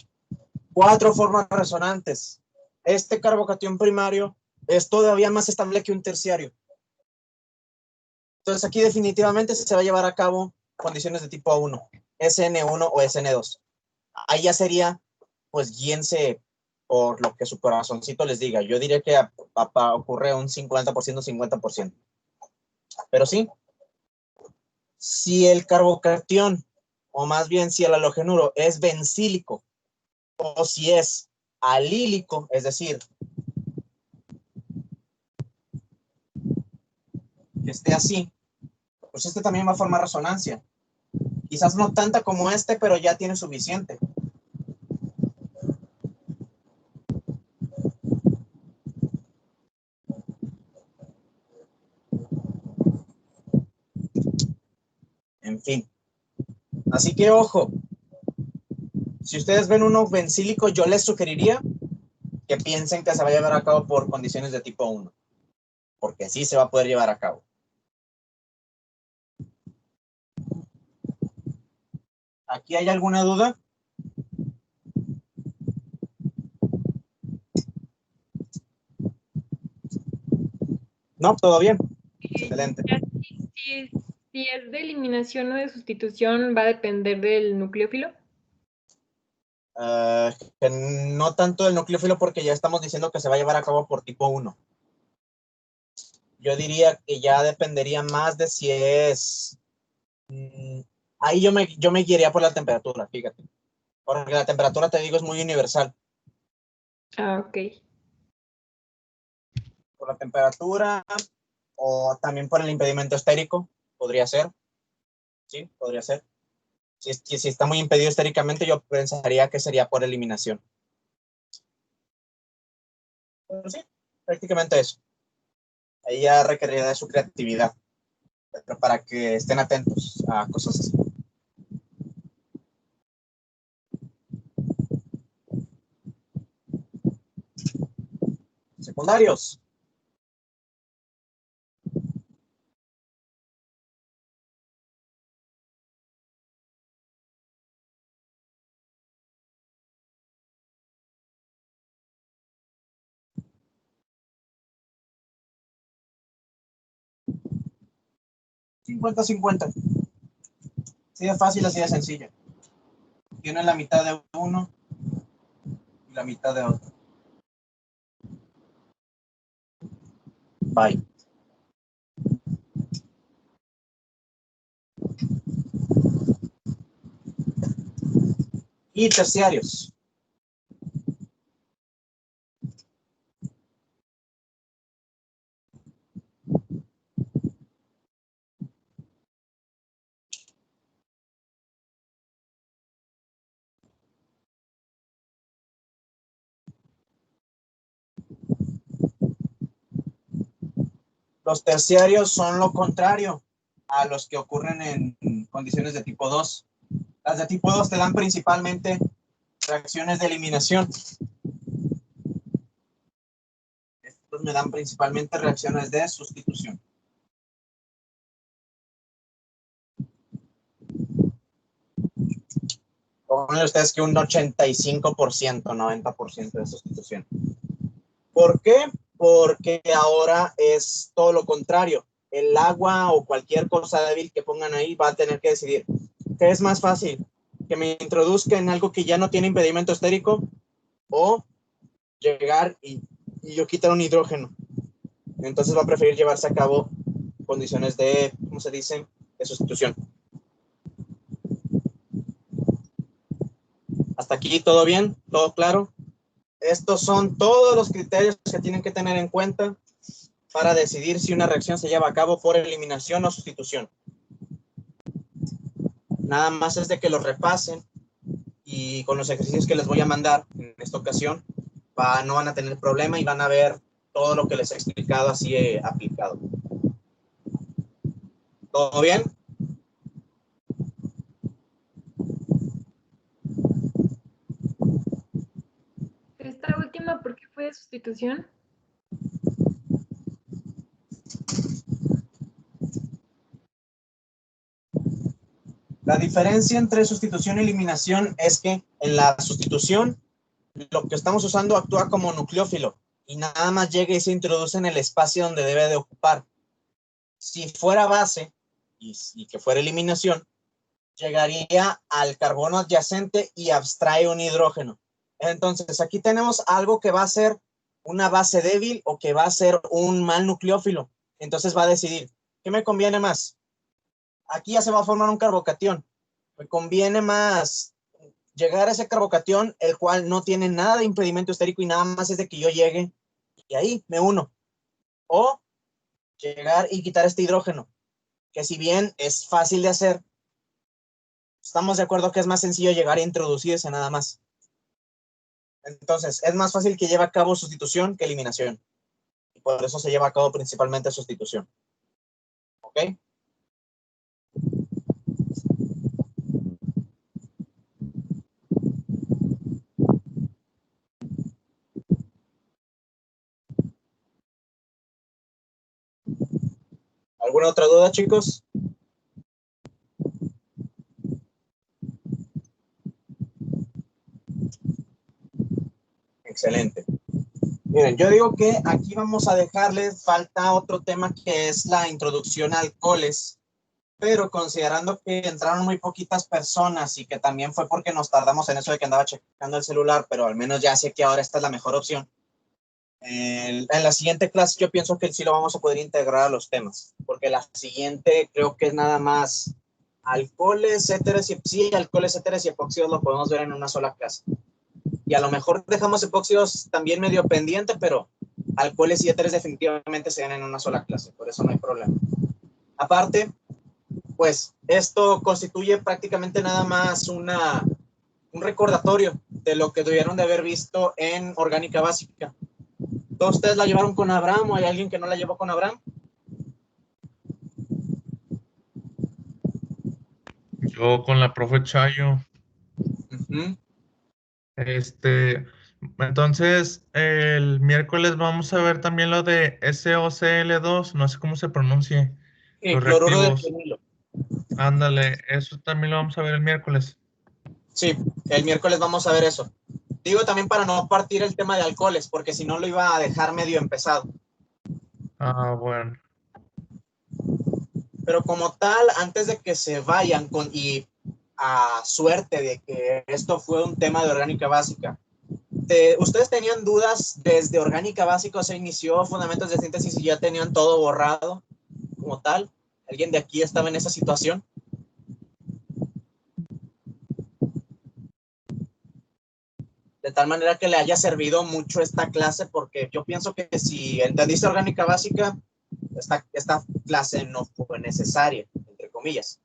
4 formas resonantes. Este carbocatión primario es todavía más estable que un terciario. Entonces aquí definitivamente se va a llevar a cabo condiciones de tipo A1, SN1 o SN2. Ahí ya sería, pues guíense por lo que su corazoncito les diga. Yo diría que ocurre un 50%, 50%. Pero sí, si el carbocatión, o más bien si el halogenuro es bencílico, o si es alílico, es decir, que esté así, pues este también va a formar resonancia. Quizás no tanta como este, pero ya tiene suficiente. En fin. Así que ojo, si ustedes ven uno bencílico, yo les sugeriría que piensen que se va a llevar a cabo por condiciones de tipo 1, porque sí se va a poder llevar a cabo. ¿Aquí hay alguna duda? No, todo bien. Excelente. Si es de eliminación o de sustitución, ¿va a depender del nucleófilo? Que no tanto del nucleófilo, porque ya estamos diciendo que se va a llevar a cabo por tipo 1. Yo diría que ya dependería más de si es... ahí yo me guiaría por la temperatura, fíjate. Porque la temperatura, te digo, es muy universal. Ah, ok. Por la temperatura o también por el impedimento estérico, podría ser. Sí, podría ser. Si está muy impedido estéricamente, yo pensaría que sería por eliminación. Pero sí, prácticamente eso. Ahí ya requeriría de su creatividad, pero para que estén atentos a cosas así. Secundarios. $50-50. Así de fácil, así de sencillo. Tiene la mitad de uno y la mitad de otro. Bye. Y terciarios. Los terciarios son lo contrario a los que ocurren en condiciones de tipo 2. Las de tipo 2 te dan principalmente reacciones de eliminación. Estos me dan principalmente reacciones de sustitución. Pónganle ustedes que un 85%, 90% de sustitución. ¿Por qué? Porque ahora es todo lo contrario. El agua o cualquier cosa débil que pongan ahí va a tener que decidir qué es más fácil, que me introduzca en algo que ya no tiene impedimento estérico o llegar y yo quitar un hidrógeno. Entonces va a preferir llevarse a cabo condiciones de, ¿cómo se dice?, de sustitución. Hasta aquí todo bien, todo claro. Estos son todos los criterios que tienen que tener en cuenta para decidir si una reacción se lleva a cabo por eliminación o sustitución. Nada más es de que los repasen y con los ejercicios que les voy a mandar en esta ocasión, no van a tener problema y van a ver todo lo que les he explicado así aplicado. ¿Todo bien? Esta última, ¿por qué fue de sustitución? La diferencia entre sustitución y eliminación es que en la sustitución, lo que estamos usando actúa como nucleófilo y nada más llega y se introduce en el espacio donde debe de ocupar. Si fuera base y que fuera eliminación, llegaría al carbono adyacente y abstrae un hidrógeno. Entonces, aquí tenemos algo que va a ser una base débil o que va a ser un mal nucleófilo. Entonces va a decidir, ¿qué me conviene más? Aquí ya se va a formar un carbocatión. Me conviene más llegar a ese carbocatión, el cual no tiene nada de impedimento estérico y nada más es de que yo llegue y ahí me uno. O llegar y quitar este hidrógeno, que si bien es fácil de hacer, estamos de acuerdo que es más sencillo llegar a introducirse nada más. Entonces, es más fácil que lleve a cabo sustitución que eliminación. Y por eso se lleva a cabo principalmente sustitución. ¿Ok? ¿Alguna otra duda, chicos? Excelente. Miren, yo digo que aquí vamos a dejarles, falta otro tema que es la introducción a alcoholes, pero considerando que entraron muy poquitas personas y que también fue porque nos tardamos en eso de que andaba checando el celular, pero al menos ya sé que ahora esta es la mejor opción. En la siguiente clase yo pienso que sí lo vamos a poder integrar a los temas, porque la siguiente creo que es nada más alcoholes, éteres y sí, alcoholes, éteres y epóxidos lo podemos ver en una sola clase. Y a lo mejor dejamos epóxidos también medio pendiente, pero alcoholes y éteres definitivamente se ven en una sola clase, por eso no hay problema. Aparte, pues esto constituye prácticamente nada más un recordatorio de lo que debieron de haber visto en orgánica básica. ¿Todos ustedes la llevaron con Abraham o hay alguien que no la llevó con Abraham? Yo con la profe Chayo. Entonces, el miércoles vamos a ver también lo de SOCl2, no sé cómo se pronuncie, Sí, los cloruro de reactivos. fenilo. Ándale, eso también lo vamos a ver el miércoles. Sí, el miércoles vamos a ver eso. Digo también para no partir el tema de alcoholes, porque si no lo iba a dejar medio empezado. Ah, bueno. Pero como tal, antes de que se vayan y a suerte de que esto fue un tema de orgánica básica, ¿ustedes tenían dudas desde orgánica básica, o se inició fundamentos de síntesis y ya tenían todo borrado como tal? ¿Alguien de aquí estaba en esa situación? De tal manera que le haya servido mucho esta clase, porque yo pienso que si entendiste orgánica básica, esta clase no fue necesaria, entre comillas.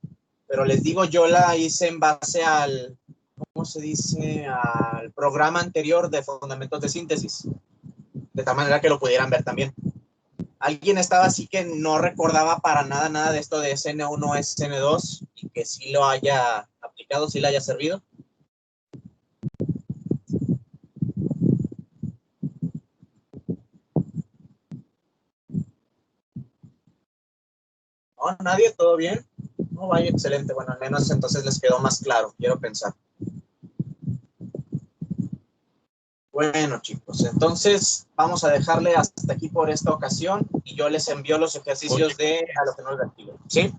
Pero les digo, yo la hice en base al, ¿cómo se dice? Al programa anterior de fundamentos de síntesis, de tal manera que lo pudieran ver también. Alguien estaba así que no recordaba para nada de esto de SN1, SN2 y que sí lo haya aplicado, sí le haya servido. ¿No? ¿Nadie? ¿Todo bien? No, vaya, excelente. Bueno, al menos entonces les quedó más claro, quiero pensar. Bueno, chicos, entonces vamos a dejarle hasta aquí por esta ocasión y yo les envío los ejercicios de halógenos reactivos. ¿Sí?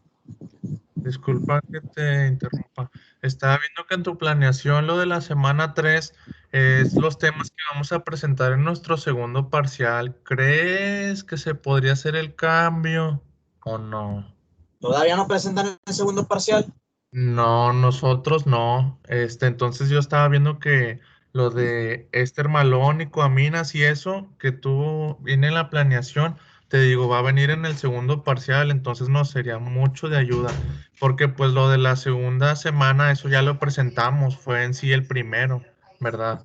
Disculpa que te interrumpa. Estaba viendo que en tu planeación lo de la semana 3 es los temas que vamos a presentar en nuestro segundo parcial. ¿Crees que se podría hacer el cambio o no? ¿Todavía no presentan el segundo parcial? No, nosotros no. Entonces yo estaba viendo que lo de éster malónico, aminas y eso que tú viene en la planeación, te digo, va a venir en el segundo parcial, entonces nos sería mucho de ayuda, porque pues lo de la segunda semana, eso ya lo presentamos, fue en sí el primero, ¿verdad?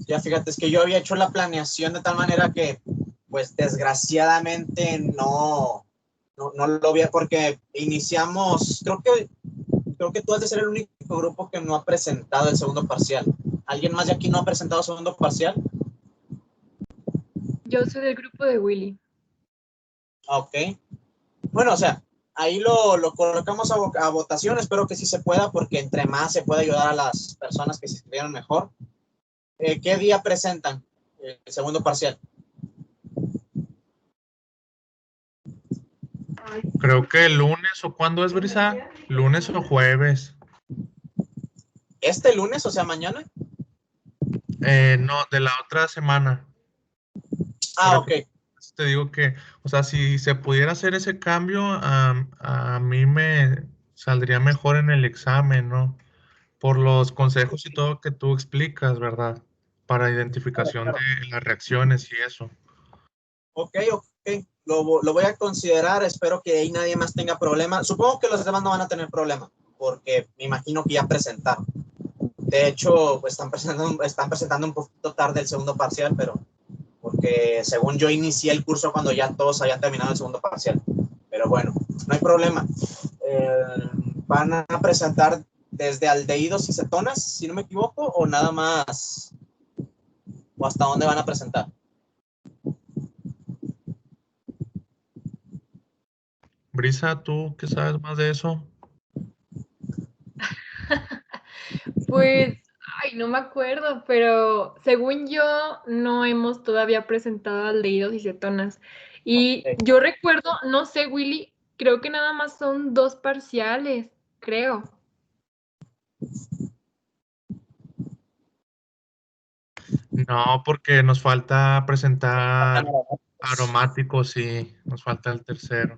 Ya fíjate, es que yo había hecho la planeación de tal manera que, pues desgraciadamente no lo vi porque iniciamos, creo que tú has de ser el único grupo que no ha presentado el segundo parcial. ¿Alguien más de aquí no ha presentado segundo parcial? Yo soy del grupo de Willy. Ok. Bueno, o sea, ahí lo colocamos a votación. Espero que sí se pueda, porque entre más se puede ayudar a las personas que se inscribieron mejor. ¿Qué día presentan el segundo parcial? Creo que el lunes, ¿o cuándo es, Brisa? ¿Lunes o jueves? ¿Este lunes, o sea, mañana? No, de la otra semana. Ah, ok. Te digo que, o sea, si se pudiera hacer ese cambio, a mí me saldría mejor en el examen, ¿no? Por los consejos y todo que tú explicas, ¿verdad? Para identificación Claro. de las reacciones y eso. Ok. Lo voy a considerar. Espero que ahí nadie más tenga problema. Supongo que los demás no van a tener problema, porque me imagino que ya presentaron. De hecho, pues están presentando un poquito tarde el segundo parcial, pero porque según yo inicié el curso cuando ya todos habían terminado el segundo parcial. Pero bueno, no hay problema. Van a presentar desde aldehídos y cetonas, si no me equivoco, o nada más, o hasta dónde van a presentar. Brisa, ¿tú qué sabes más de eso? Pues, ay, no me acuerdo, pero según yo no hemos todavía presentado aldehídos y cetonas. Y Okay. yo recuerdo, no sé, Willy, creo que nada más son 2 parciales, creo. No, porque nos falta presentar aromáticos y nos falta el tercero.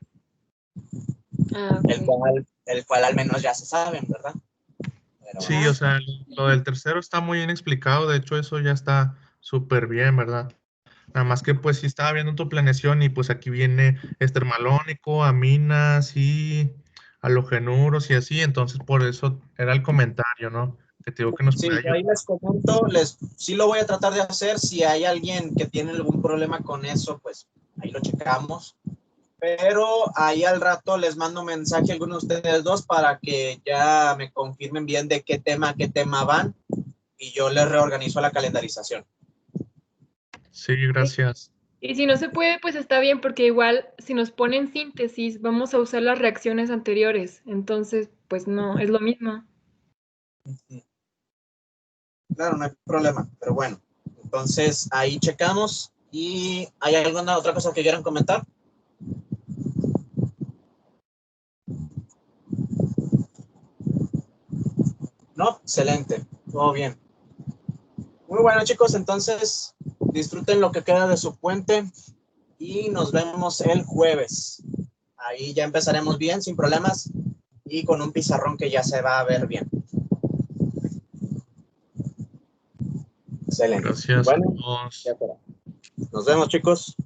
Ah, El ok. cual al menos ya se saben, ¿verdad? Pero Sí, bueno. o sea, lo del tercero está muy bien explicado, de hecho eso ya está súper bien, ¿verdad? Nada más que pues sí estaba viendo tu planeación y pues aquí viene estermalónico, aminas y halogenuros y así, entonces por eso era el comentario, ¿no? Que te digo que nos Sí, puede yo ahí ayudar. les comento, sí lo voy a tratar de hacer. Si hay alguien que tiene algún problema con eso, pues ahí lo checamos. Pero ahí al rato les mando mensaje a algunos de ustedes dos para que ya me confirmen bien de qué tema a qué tema van, y yo les reorganizo la calendarización. Sí, gracias. Y si no se puede, pues está bien, porque igual si nos ponen síntesis, vamos a usar las reacciones anteriores. Entonces, pues no, es lo mismo. Claro, no hay problema, pero bueno, entonces ahí checamos. ¿Y hay alguna otra cosa que quieran comentar? No, excelente, todo bien. Muy bueno, chicos, entonces disfruten lo que queda de su puente y nos vemos el jueves. Ahí ya empezaremos bien, sin problemas, y con un pizarrón que ya se va a ver bien. Excelente. Gracias a Bueno, ya todos. será. Nos vemos, chicos.